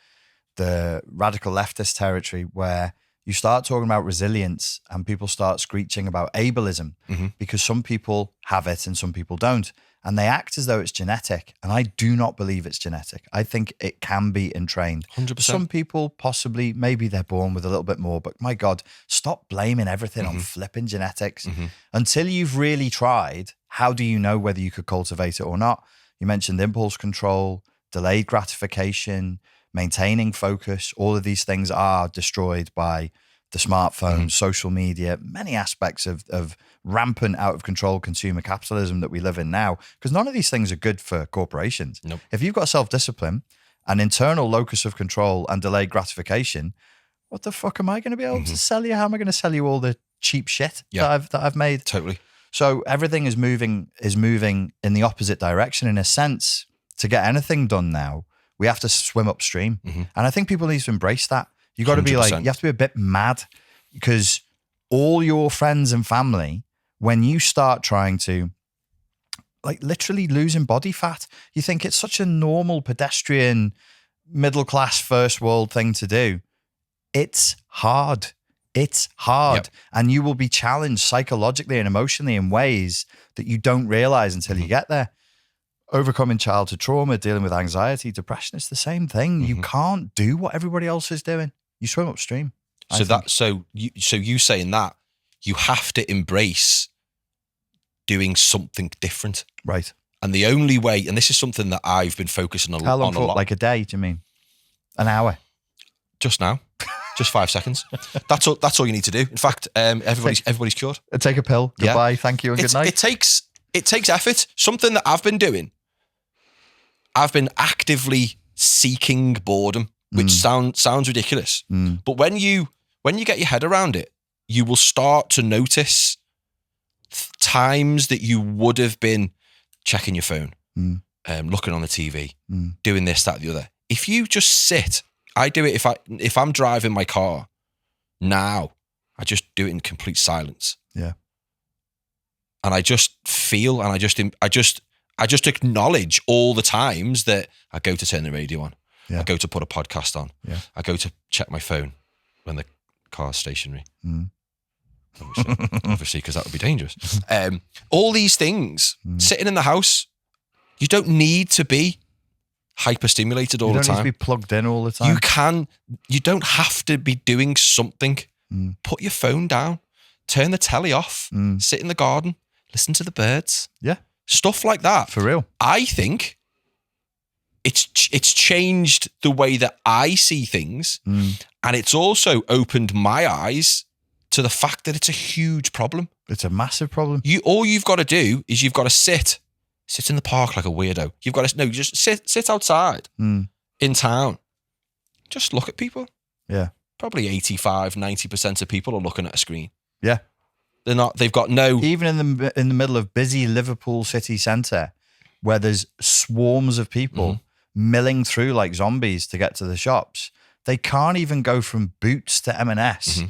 the radical leftist territory where you start talking about resilience and people start screeching about ableism because some people have it and some people don't. And they act as though it's genetic. And I do not believe it's genetic. I think it can be entrained. 100%. Some people possibly, maybe they're born with a little bit more, but my God, stop blaming everything on flipping genetics. Until you've really tried, how do you know whether you could cultivate it or not? You mentioned impulse control, delayed gratification, maintaining focus. All of these things are destroyed by the smartphone, social media, many aspects of rampant out of control consumer capitalism that we live in now, because none of these things are good for corporations. Nope. If you've got self-discipline, an internal locus of control and delayed gratification, what the fuck am I going to be able to sell you? How am I going to sell you all the cheap shit that I've made? Totally. So everything is moving in the opposite direction. In a sense, to get anything done now, we have to swim upstream. And I think people need to embrace that. You got to be like, you have to be a bit mad, because all your friends and family, when you start trying to like literally losing body fat, you think it's such a normal pedestrian, middle class, first world thing to do. It's hard. It's hard. And you will be challenged psychologically and emotionally in ways that you don't realize until you get there. Overcoming childhood trauma, dealing with anxiety, depression, it's the same thing. You can't do what everybody else is doing. You swim upstream. So you saying that you have to embrace doing something different. Right. And the only way, and this is something that I've been focusing on, How long a lot. Like a day, do you mean? An hour? Just now. Just 5 seconds. That's all you need to do. In fact, everybody's cured. Take a pill. Goodbye. Thank you and good night. It takes effort. Something that I've been doing. I've been actively seeking boredom, which sounds ridiculous. But when you get your head around it, you will start to notice times that you would have been checking your phone, looking on the TV, doing this, that, the other. If you just sit, I do it if I'm driving my car now, I just do it in complete silence. Yeah. And I just feel, and I just acknowledge all the times that I go to turn the radio on. Yeah. I go to put a podcast on. Yeah. I go to check my phone when the car's stationary. Obviously, because that would be dangerous. All these things, sitting in the house, you don't need to be hyper-stimulated all the time. You don't need to be plugged in all the time. You don't have to be doing something. Put your phone down, turn the telly off, sit in the garden, listen to the birds. Yeah. Stuff like that. For real. I think it's changed the way that I see things. And it's also opened my eyes to the fact that it's a huge problem. It's a massive problem. All you've got to do is you've got to sit in the park like a weirdo. You've got to, just sit outside in town. Just look at people. Yeah. Probably 85, 90% of people are looking at a screen. Yeah. They've got no... Even in the middle of busy Liverpool city centre, where there's swarms of people milling through like zombies to get to the shops, they can't even go from Boots to M&S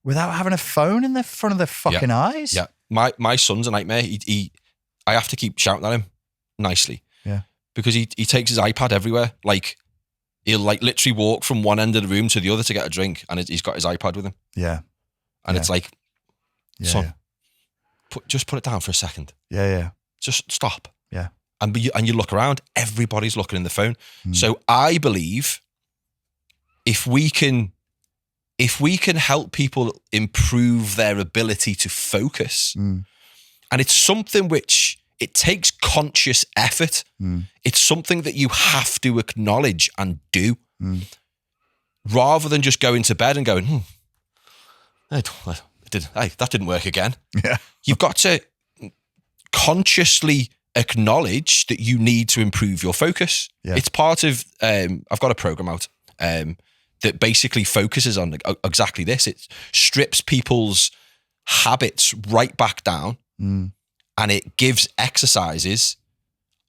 without having a phone in the front of their fucking eyes. Yeah. My son's a nightmare. I have to keep shouting at him nicely. Yeah. Because he takes his iPad everywhere. Like, he'll like literally walk from one end of the room to the other to get a drink, and he's got his iPad with him. Yeah. And it's like, son, just put it down for a second. Yeah. Just stop. Yeah. And you look around, everybody's looking in the phone. So I believe if we can help people improve their ability to focus, and it's something which it takes conscious effort. It's something that you have to acknowledge and do, rather than just going to bed and going, that didn't work again. Yeah. You've got to consciously acknowledge that you need to improve your focus. Yeah. It's part of, I've got a program out that basically focuses on exactly this. It strips people's habits right back down, and it gives exercises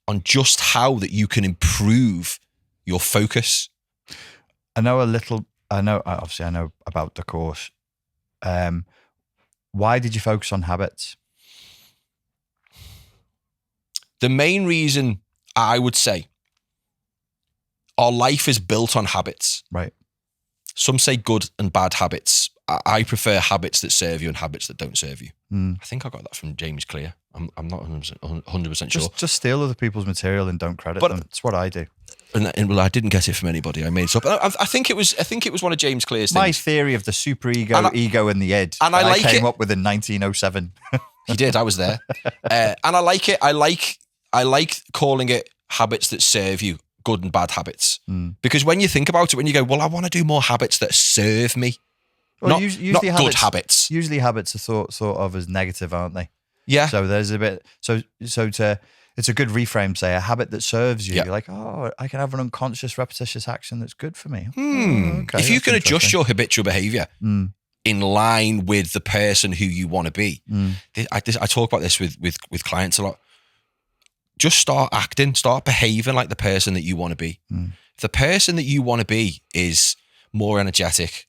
on just how that you can improve your focus. I know obviously I know about the course Why did you focus on habits? The main reason, I would say, our life is built on habits. Right. Some say good and bad habits. I prefer habits that serve you and habits that don't serve you. I think I got that from James Clear. I'm not 100% sure. Just steal other people's material and don't credit them. That's what I do. And well, I didn't get it from anybody. I made it up. I think it was one of James Clear's things. My theory of the superego, ego, and the id. And I came up with in 1907. He did. I was there, and I like it. I like calling it habits that serve you, good and bad habits. Because when you think about it, when you go, well, I want to do more habits that serve me, well, not good habits. Usually, habits are thought of as negative, aren't they? Yeah. So there's a bit. It's a good reframe. Say a habit that serves you. You're like, oh, I can have an unconscious, repetitious action that's good for me. Okay, if you can adjust your habitual behavior in line with the person who you want to be, I talk about this with clients a lot. Just start acting, start behaving like the person that you want to be. If the person that you want to be is more energetic,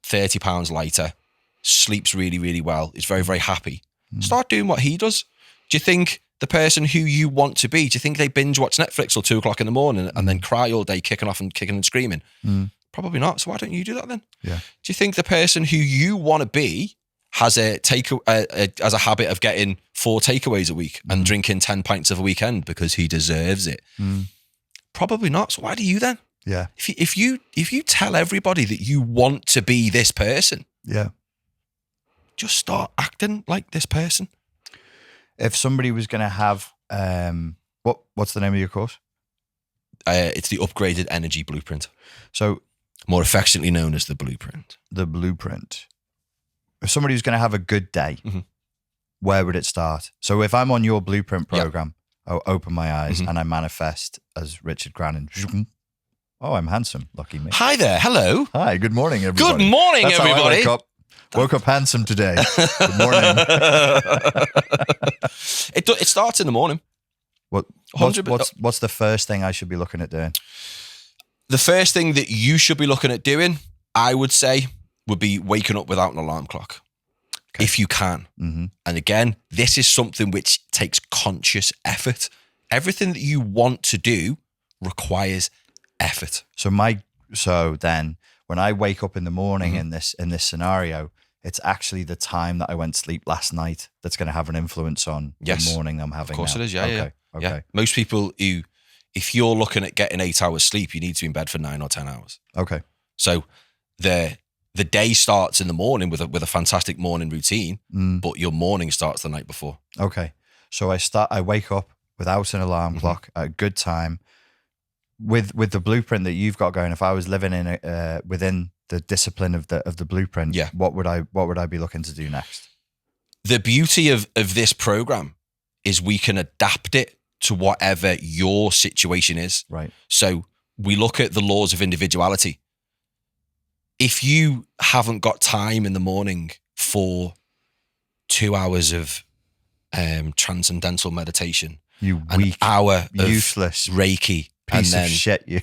30 pounds lighter, sleeps really, really well, is very, very happy, start doing what he does. Do you think the person who you want to be, do you think they binge watch Netflix till 2 o'clock in the morning and then cry all day, kicking and screaming? Probably not. So why don't you do that then? Yeah. Do you think the person who you want to be has a habit of getting 4 takeaways a week and drinking 10 pints of a weekend because he deserves it? Probably not. So why do you then? Yeah. If you tell everybody that you want to be this person, just start acting like this person. If somebody was going to have, what's the name of your course? It's the Upgraded Energy Blueprint. So, more affectionately known as the Blueprint. The Blueprint. If somebody was going to have a good day, where would it start? So if I'm on your Blueprint program, I'll open my eyes and I manifest as Richard Grannon. Oh, I'm handsome. Lucky me. Hi there. Hello. Hi. Good morning, everybody. Good morning, That's everybody. How I woke up handsome today. Good morning. It starts in the morning. What's the first thing I should be looking at doing? The first thing that you should be looking at doing, I would say, would be waking up without an alarm clock. Okay. If you can. And again, this is something which takes conscious effort. Everything that you want to do requires effort. So then when I wake up in the morning in this scenario, it's actually the time that I went to sleep last night that's going to have an influence on the morning I'm having. Of course now. It is, yeah. Okay. Most people if you're looking at getting 8 hours sleep, you need to be in bed for 9 or 10 hours. Okay. So the day starts in the morning with a fantastic morning routine, but your morning starts the night before. Okay. So I wake up without an alarm clock at a good time. With the blueprint that you've got going, if I was living in within the discipline of the blueprint, what would I be looking to do next? The beauty of this program is we can adapt it to whatever your situation is. Right. So we look at the laws of individuality. If you haven't got time in the morning for 2 hours of transcendental meditation, you an weak, hour useless of Reiki, piece and then of shit, you.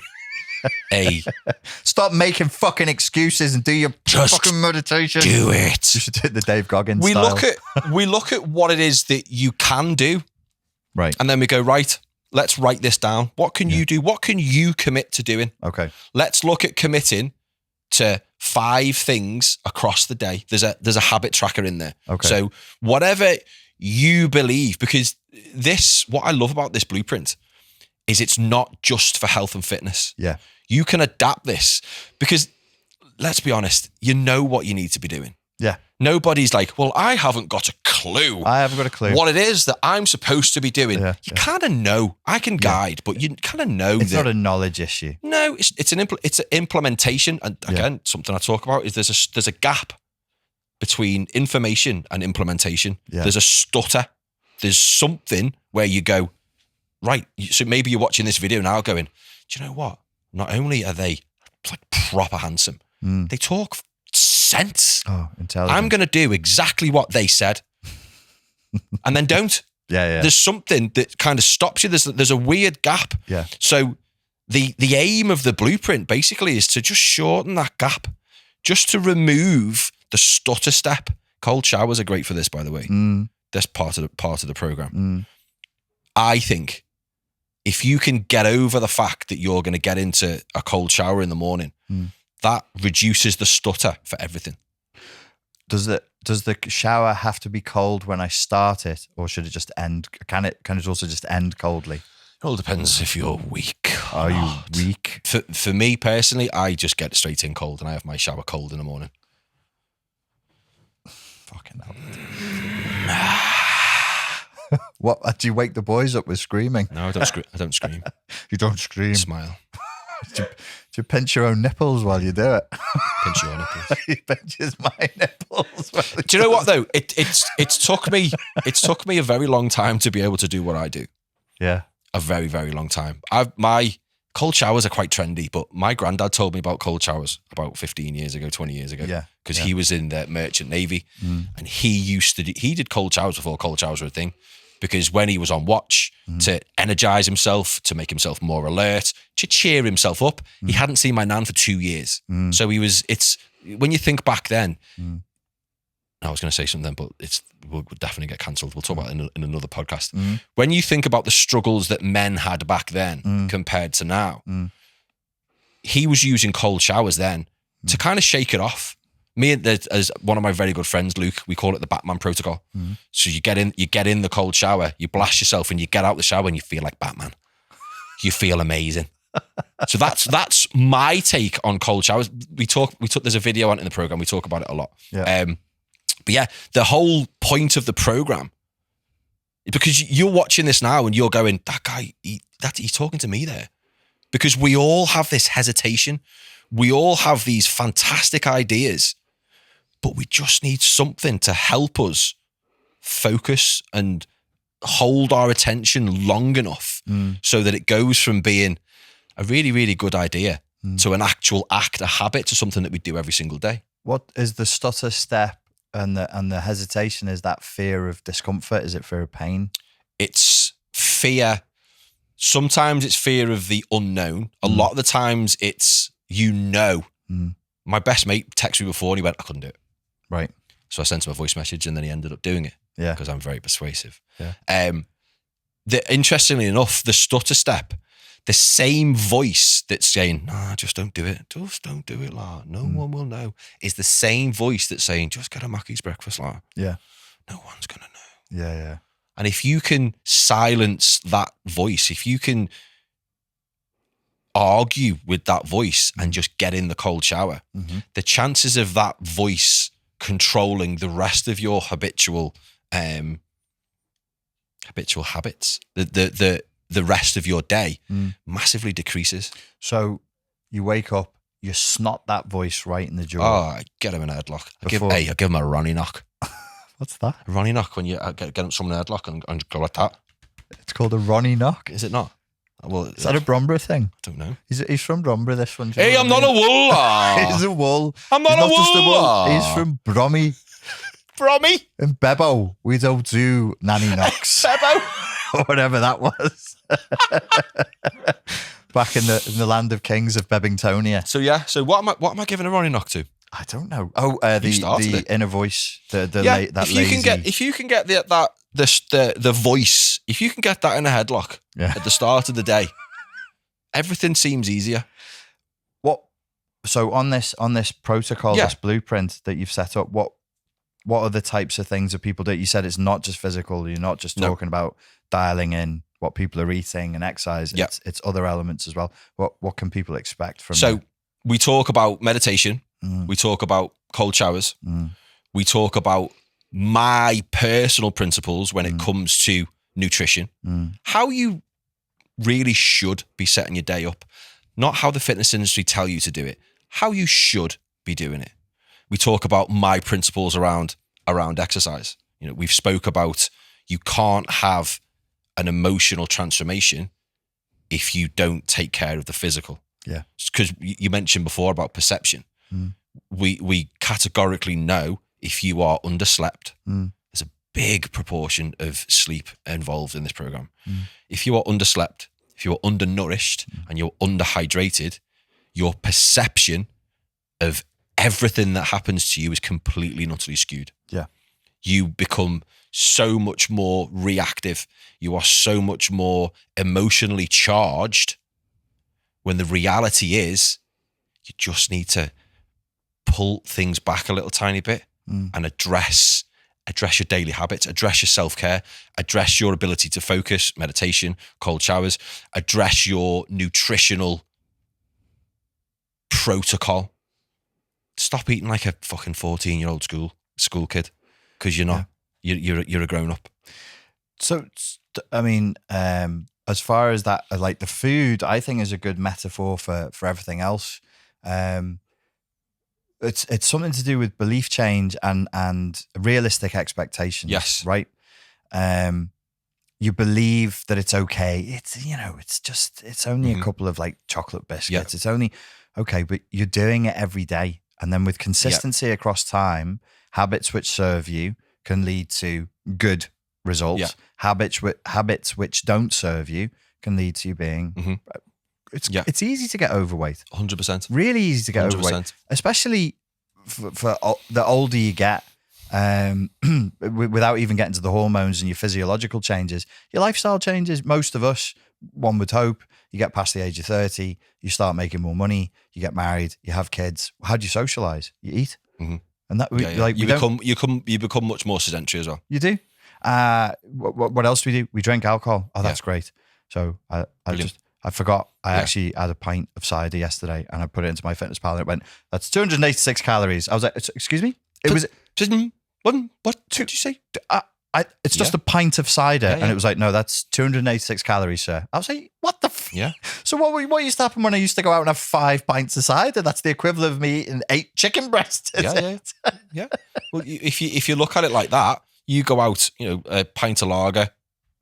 Stop making fucking excuses and do your fucking meditation. Do it. You should do it the Dave Goggins we style. look at what it is that you can do, right? And then we go, right, let's write this down. What can you do? What can you commit to doing? Okay. Let's look at committing to 5 things across the day. There's a habit tracker in there. Okay. So whatever you believe, because what I love about this blueprint is it's not just for health and fitness. Yeah. You can adapt this because let's be honest, you know what you need to be doing. Yeah. Nobody's like, well, I haven't got a clue. I haven't got a clue. What it is that I'm supposed to be doing. Yeah, you kind of know. I can guide, but you kind of know. It's not a knowledge issue. No, it's an implementation. And again, something I talk about is there's a gap between information and implementation. Yeah. There's a stutter. There's something where you go, right. So maybe you're watching this video now going, do you know what? Not only are they like proper handsome, they talk sense. Oh, intelligent. I'm going to do exactly what they said. And then don't. Yeah. There's something that kind of stops you. There's a weird gap. Yeah. So the aim of the blueprint basically is to just shorten that gap, just to remove The stutter step. Cold showers are great for this, by the way. That's part of the program. I think if you can get over the fact that you're going to get into a cold shower in the morning, that reduces the stutter for everything. Does the shower have to be cold when I start it, or should it just end? Can it also just end coldly? It all depends if you're weak. Are you weak? For me personally, I just get straight in cold and I have my shower cold in the morning. Fucking hell. What? Do you wake the boys up with screaming? No, I don't scream. I don't scream. You don't scream. Smile. Do you pinch your own nipples while you do it? Pinch your nipples. He pinches my nipples. Do you know what though? It's took me a very long time to be able to do what I do. Yeah. A very, very long time. My cold showers are quite trendy, but my granddad told me about cold showers about 15 years ago, 20 years ago. Yeah. Because he was in the merchant navy and he did cold showers before cold showers were a thing. Because when he was on watch to energize himself, to make himself more alert, to cheer himself up, he hadn't seen my nan for 2 years. So when you think back then, I was going to say something, but we'll definitely get cancelled. We'll talk about it in another podcast. When you think about the struggles that men had back then compared to now, he was using cold showers then to kind of shake it off. Me and as one of my very good friends, Luke, we call it the Batman protocol. So you get in the cold shower, you blast yourself, and you get out the shower and you feel like Batman. You feel amazing. So that's my take on cold showers. There's a video on it in the program. We talk about it a lot. Yeah. But yeah, the whole point of the program, because you're watching this now and you're going, that guy, he's talking to me there. Because we all have this hesitation. We all have these fantastic ideas, but we just need something to help us focus and hold our attention long enough so that it goes from being a really, really good idea to an actual act, a habit, to something that we do every single day. What is the stutter step and the hesitation? Is that fear of discomfort? Is it fear of pain? It's fear. Sometimes it's fear of the unknown. A lot of the times it's, my best mate texted me before and he went, I couldn't do it. Right. So I sent him a voice message and then he ended up doing it. Yeah. Because I'm very persuasive. Yeah. Interestingly enough, the stutter step, the same voice that's saying, nah, just don't do it. Just don't do it, la. No one will know. Is the same voice that's saying, just get a Mackey's breakfast, la. Yeah. No one's going to know. Yeah, yeah. And if you can silence that voice, if you can argue with that voice and just get in the cold shower, the chances of that voice controlling the rest of your habitual habits, the rest of your day, massively decreases. So you wake up, you snot that voice right in the jaw. Oh, I get him in a headlock. I give him a Ronnie knock. What's that? A Ronnie knock, when you get someone in a headlock and go like that. It's called a Ronnie knock. Is it not? Well, is that a Bromborough thing? I don't know. He's from Bromborough, this one. Hey, I'm not a wool. He's a wool. I'm not a wool. Just a wool. He's from Brommy. Brommy? In Bebo. We don't do nanny knocks. Bebo? Or whatever that was. Back in the land of kings of Bebingtonia. So yeah, what am I giving a Ronnie knock to? I don't know. Oh, the inner voice, that if you can get the voice, if you can get that in a headlock at the start of the day, everything seems easier. So on this protocol, this blueprint that you've set up, what are the types of things that people do? You said it's not just physical. You're not just talking about dialing in what people are eating and exercise. It's other elements as well. What can people expect from? So we talk about meditation. We talk about cold showers. We talk about my personal principles when it comes to nutrition. How you really should be setting your day up. Not how the fitness industry tell you to do it. How you should be doing it. We talk about my principles around exercise. You know, we've spoke about you can't have an emotional transformation if you don't take care of the physical. Yeah. Because you mentioned before about perception. We categorically know if you are underslept, there's a big proportion of sleep involved in this program. If you are underslept, if you're undernourished and you're underhydrated, your perception of everything that happens to you is completely and utterly skewed. Yeah. You become so much more reactive. You are so much more emotionally charged, when the reality is you just need to pull things back a little tiny bit and address your daily habits, address your self-care, address your ability to focus, meditation, cold showers, address your nutritional protocol. Stop eating like a fucking 14-year-old school kid, because you're not. Yeah. You're a grown-up. So, I mean, as far as that, like the food, I think is a good metaphor for everything else. It's something to do with belief change and realistic expectations. Yes. Right. You believe that it's okay. It's only a couple of like chocolate biscuits. Yeah. It's only okay, but you're doing it every day. And then with consistency across time, habits which serve you can lead to good results. Yeah. Habits which don't serve you can lead to you being. It's easy to get overweight. 100%. Really easy to get 100%. overweight, especially for the older you get. Without even getting to the hormones and your physiological changes, your lifestyle changes. Most of us, one would hope, you get past the age of 30, you start making more money, you get married, you have kids. How do you socialize? You eat, and that you become much more sedentary as well. You do. What else do we do? We drink alcohol. Oh, that's great. So I forgot. I actually had a pint of cider yesterday, and I put it into my fitness pal, and it went, "That's 286 calories." I was like, "Excuse me?" It was. What did you say? It's just a pint of cider. And it was like, no, that's 286 calories, sir. I was like, what the f-? Yeah. So what used to happen when I used to go out and have 5 pints of cider? That's the equivalent of me eating 8 chicken breasts. Yeah. Well, if you look at it like that, you go out, a pint of lager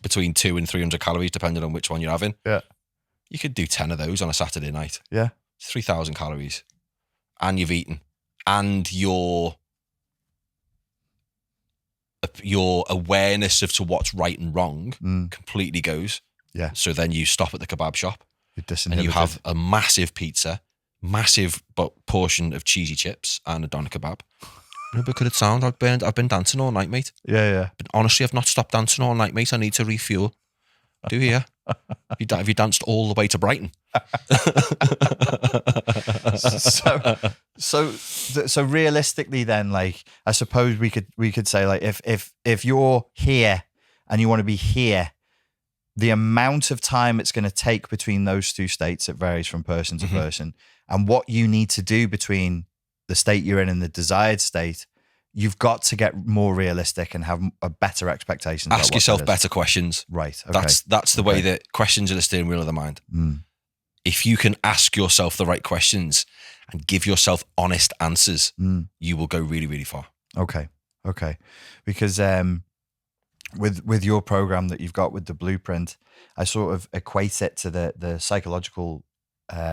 between 200 and 300 calories, depending on which one you're having. Yeah. You could do 10 of those on a Saturday night. Yeah. 3,000 calories. And you've eaten. And your awareness of to what's right and wrong completely goes. Yeah. So then you stop at the kebab shop and you have a massive pizza, massive portion of cheesy chips and a doner kebab. But could it sound? I've been dancing all night, mate. Yeah. But honestly, I've not stopped dancing all night, mate. I need to refuel. Do you? Have you danced all the way to Brighton? So realistically, then, like, I suppose we could say, like, if you're here and you want to be here, the amount of time it's going to take between those two states, it varies from person to person, and what you need to do between the state you're in and the desired state. You've got to get more realistic and have a better expectation. Ask yourself better questions. Right. Okay. That's the way that questions are the steering wheel of the mind. If you can ask yourself the right questions and give yourself honest answers, you will go really, really far. Okay. Because with your program that you've got with the blueprint, I sort of equate it to the psychological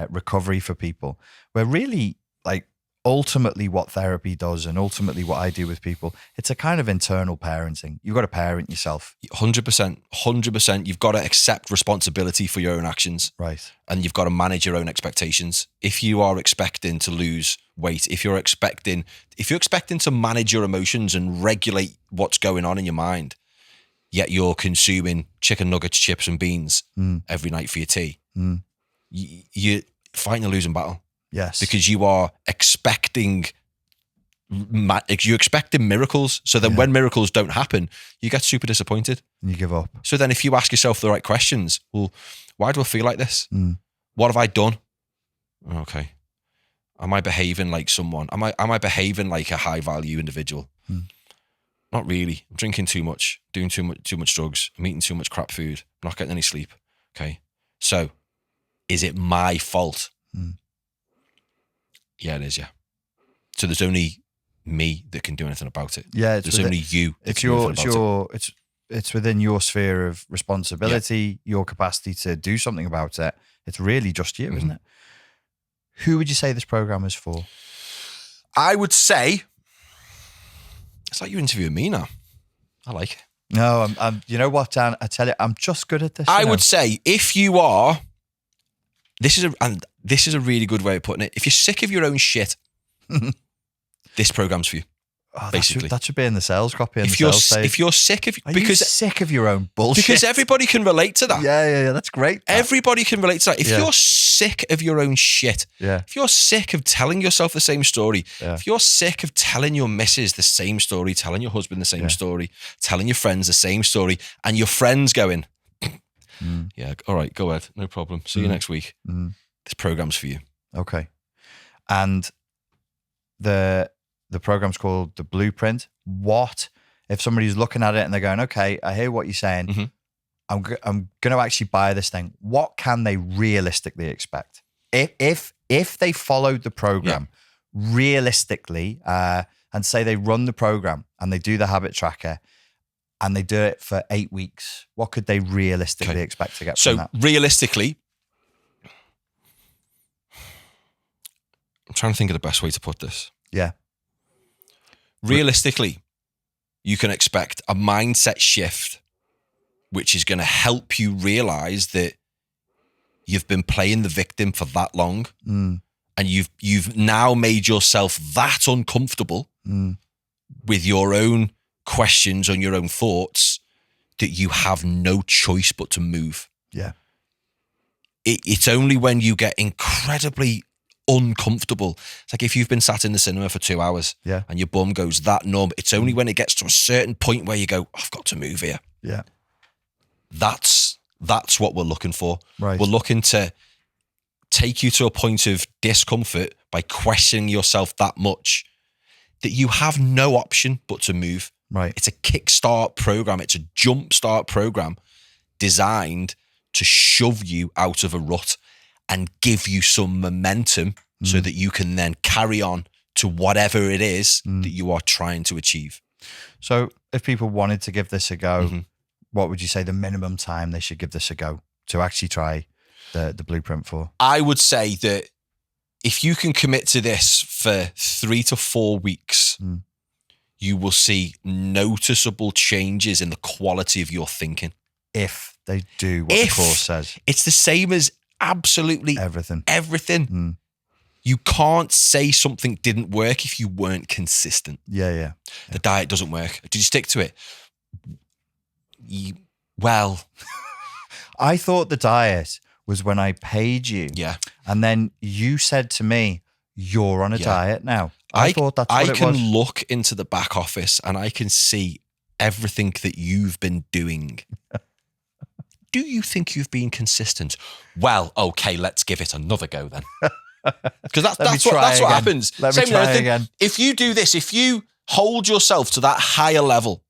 recovery for people, where really, like, ultimately what therapy does and ultimately what I do with people, it's a kind of internal parenting. You've got to parent yourself. 100%. You've got to accept responsibility for your own actions. Right. And you've got to manage your own expectations. If you are expecting to lose weight, if you're expecting to manage your emotions and regulate what's going on in your mind, yet you're consuming chicken nuggets, chips and beans every night for your tea, you're fighting a losing battle. Yes. Because you are expecting miracles. So then when miracles don't happen, you get super disappointed. And you give up. So then if you ask yourself the right questions, well, why do I feel like this? What have I done? Okay. Am I behaving like someone? Am I behaving like a high value individual? Not really. I'm drinking too much, doing too much drugs. I'm eating too much crap food. I'm not getting any sleep. Okay. So is it my fault? Yeah, it is. Yeah. So there's only me that can do anything about it. Yeah, there's only you. It's within your sphere of responsibility, your capacity to do something about it. It's really just you, isn't it? Who would you say this program is for? I would say it's like you're interviewing me now. I like it. No, I'm. You know what, Dan? I tell you, I'm just good at this. I would say if you are. This is a really good way of putting it. If you're sick of your own shit, this program's for you. Oh, Basically, that should be in the sales copy. If you're sick of Are you sick of your own bullshit? because everybody can relate to that. Yeah, that's great. Everybody can relate to that. If you're sick of your own shit, if you're sick of telling yourself the same story, if you're sick of telling your missus the same story, telling your husband the same story, telling your friends the same story, and your friends going, yeah, all right, go ahead, no problem. See you next week. This program's for you. Okay. And the program's called The Blueprint. What if somebody's looking at it and they're going, okay, I hear what you're saying. I'm going to actually buy this thing. What can they realistically expect? If they followed the program realistically, and say they run the program and they do the habit tracker and they do it for 8 weeks, what could they realistically expect to get from that? So realistically, I'm trying to think of the best way to put this. Yeah. Realistically, you can expect a mindset shift, which is going to help you realize that you've been playing the victim for that long, and you've now made yourself that uncomfortable with your own questions and your own thoughts that you have no choice but to move. Yeah. It's only when you get incredibly uncomfortable. It's like if you've been sat in the cinema for 2 hours and your bum goes that numb, it's only when it gets to a certain point where you go, I've got to move here. Yeah. That's what we're looking for. Right. We're looking to take you to a point of discomfort by questioning yourself that much that you have no option but to move. Right. It's a kickstart program. It's a jumpstart program designed to shove you out of a rut and give you some momentum so that you can then carry on to whatever it is that you are trying to achieve. So if people wanted to give this a go, what would you say the minimum time they should give this a go to actually try the blueprint for? I would say that if you can commit to this for 3 to 4 weeks, you will see noticeable changes in the quality of your thinking. If they do what the course says. It's the same as absolutely everything. You can't say something didn't work if you weren't consistent. Yeah. The diet doesn't work. Did you stick to it? I thought the diet was when I paid you. Yeah. And then you said to me, you're on a diet now. I thought that's what it was. I can look into the back office and I can see everything that you've been doing. Do you think you've been consistent? Well, okay, let's give it another go then. Because that's what happens. Let me try again. If you do this, if you hold yourself to that higher level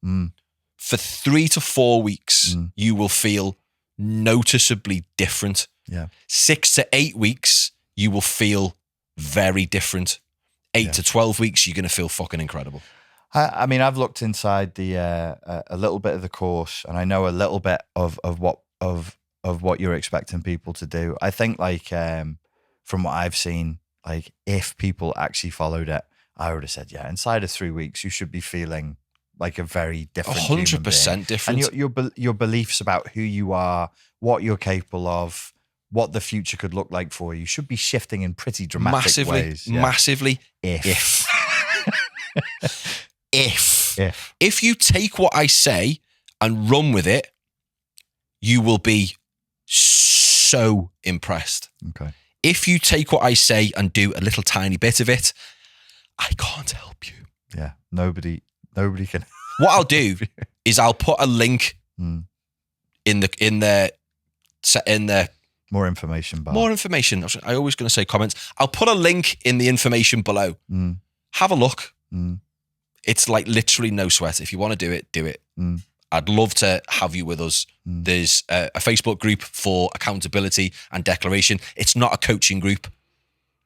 for 3 to 4 weeks, you will feel noticeably different. Yeah. 6 to 8 weeks, you will feel very different. 8 to 12 weeks, you're going to feel fucking incredible. I mean, I've looked inside the a little bit of the course, and I know a little bit of what you're expecting people to do. I think, like, from what I've seen, like, if people actually followed it, I would have said, yeah, inside of 3 weeks, you should be feeling like a very different 100% different. And your beliefs about who you are, what you're capable of, what the future could look like for you should be shifting in pretty dramatic ways. Yeah. Massively. If you take what I say and run with it, you will be so impressed. Okay. If you take what I say and do a little tiny bit of it, I can't help you. Yeah. Nobody can. What I'll do is I'll put a link in the more information bar. More information. I always going to say comments. I'll put a link in the information below. Have a look. It's like literally no sweat. If you want to do it, do it. I'd love to have you with us. There's a Facebook group for accountability and declaration. It's not a coaching group,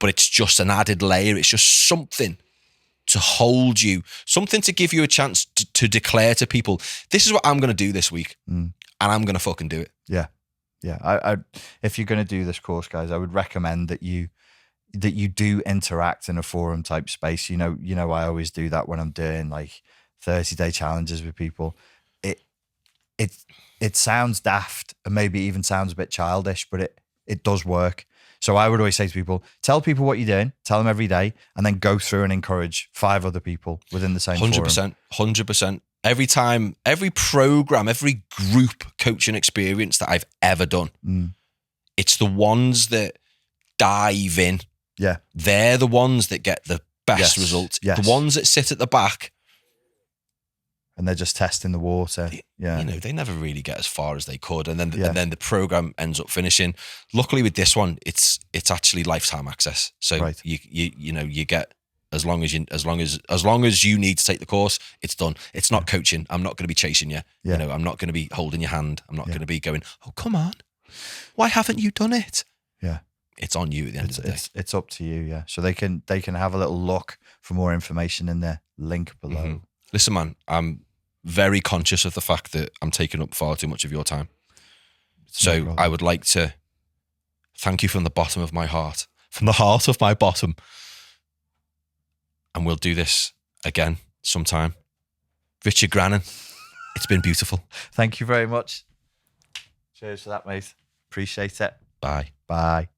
but it's just an added layer. It's just something to hold you, something to give you a chance to declare to people, this is what I'm going to do this week, and I'm going to fucking do it. Yeah. I if you're going to do this course, guys, I would recommend that you do interact in a forum type space. You know, I always do that when I'm doing like 30-day challenges with people. It sounds daft and maybe even sounds a bit childish, but it does work. So I would always say to people, tell people what you're doing, tell them every day, and then go through and encourage 5 other people within the same 100%, 100%. Every time, every program, every group coaching experience that I've ever done, it's the ones that dive in. Yeah. They're the ones that get the best Yes. results. Yes. The ones that sit at the back, And they're just testing the water. Yeah. you know, they never really get as far as they could. And then, Yeah. and then the program ends up finishing. Luckily with this one, it's actually lifetime access. So Right. you know, you get, as long as you need to take the course, it's done. It's not coaching. I'm not going to be chasing you. Yeah. You know, I'm not going to be holding your hand. I'm not going to be going, oh, come on. Why haven't you done it? Yeah. It's on you at the end of the day. It's up to you, yeah. So they can have a little look for more information in the link below. Listen, man, I'm very conscious of the fact that I'm taking up far too much of your time. So problem. I would like to thank you from the bottom of my heart, from the heart of my bottom. And we'll do this again sometime. Richard Grannon, it's been beautiful. Thank you very much. Cheers for that, mate. Appreciate it. Bye. Bye.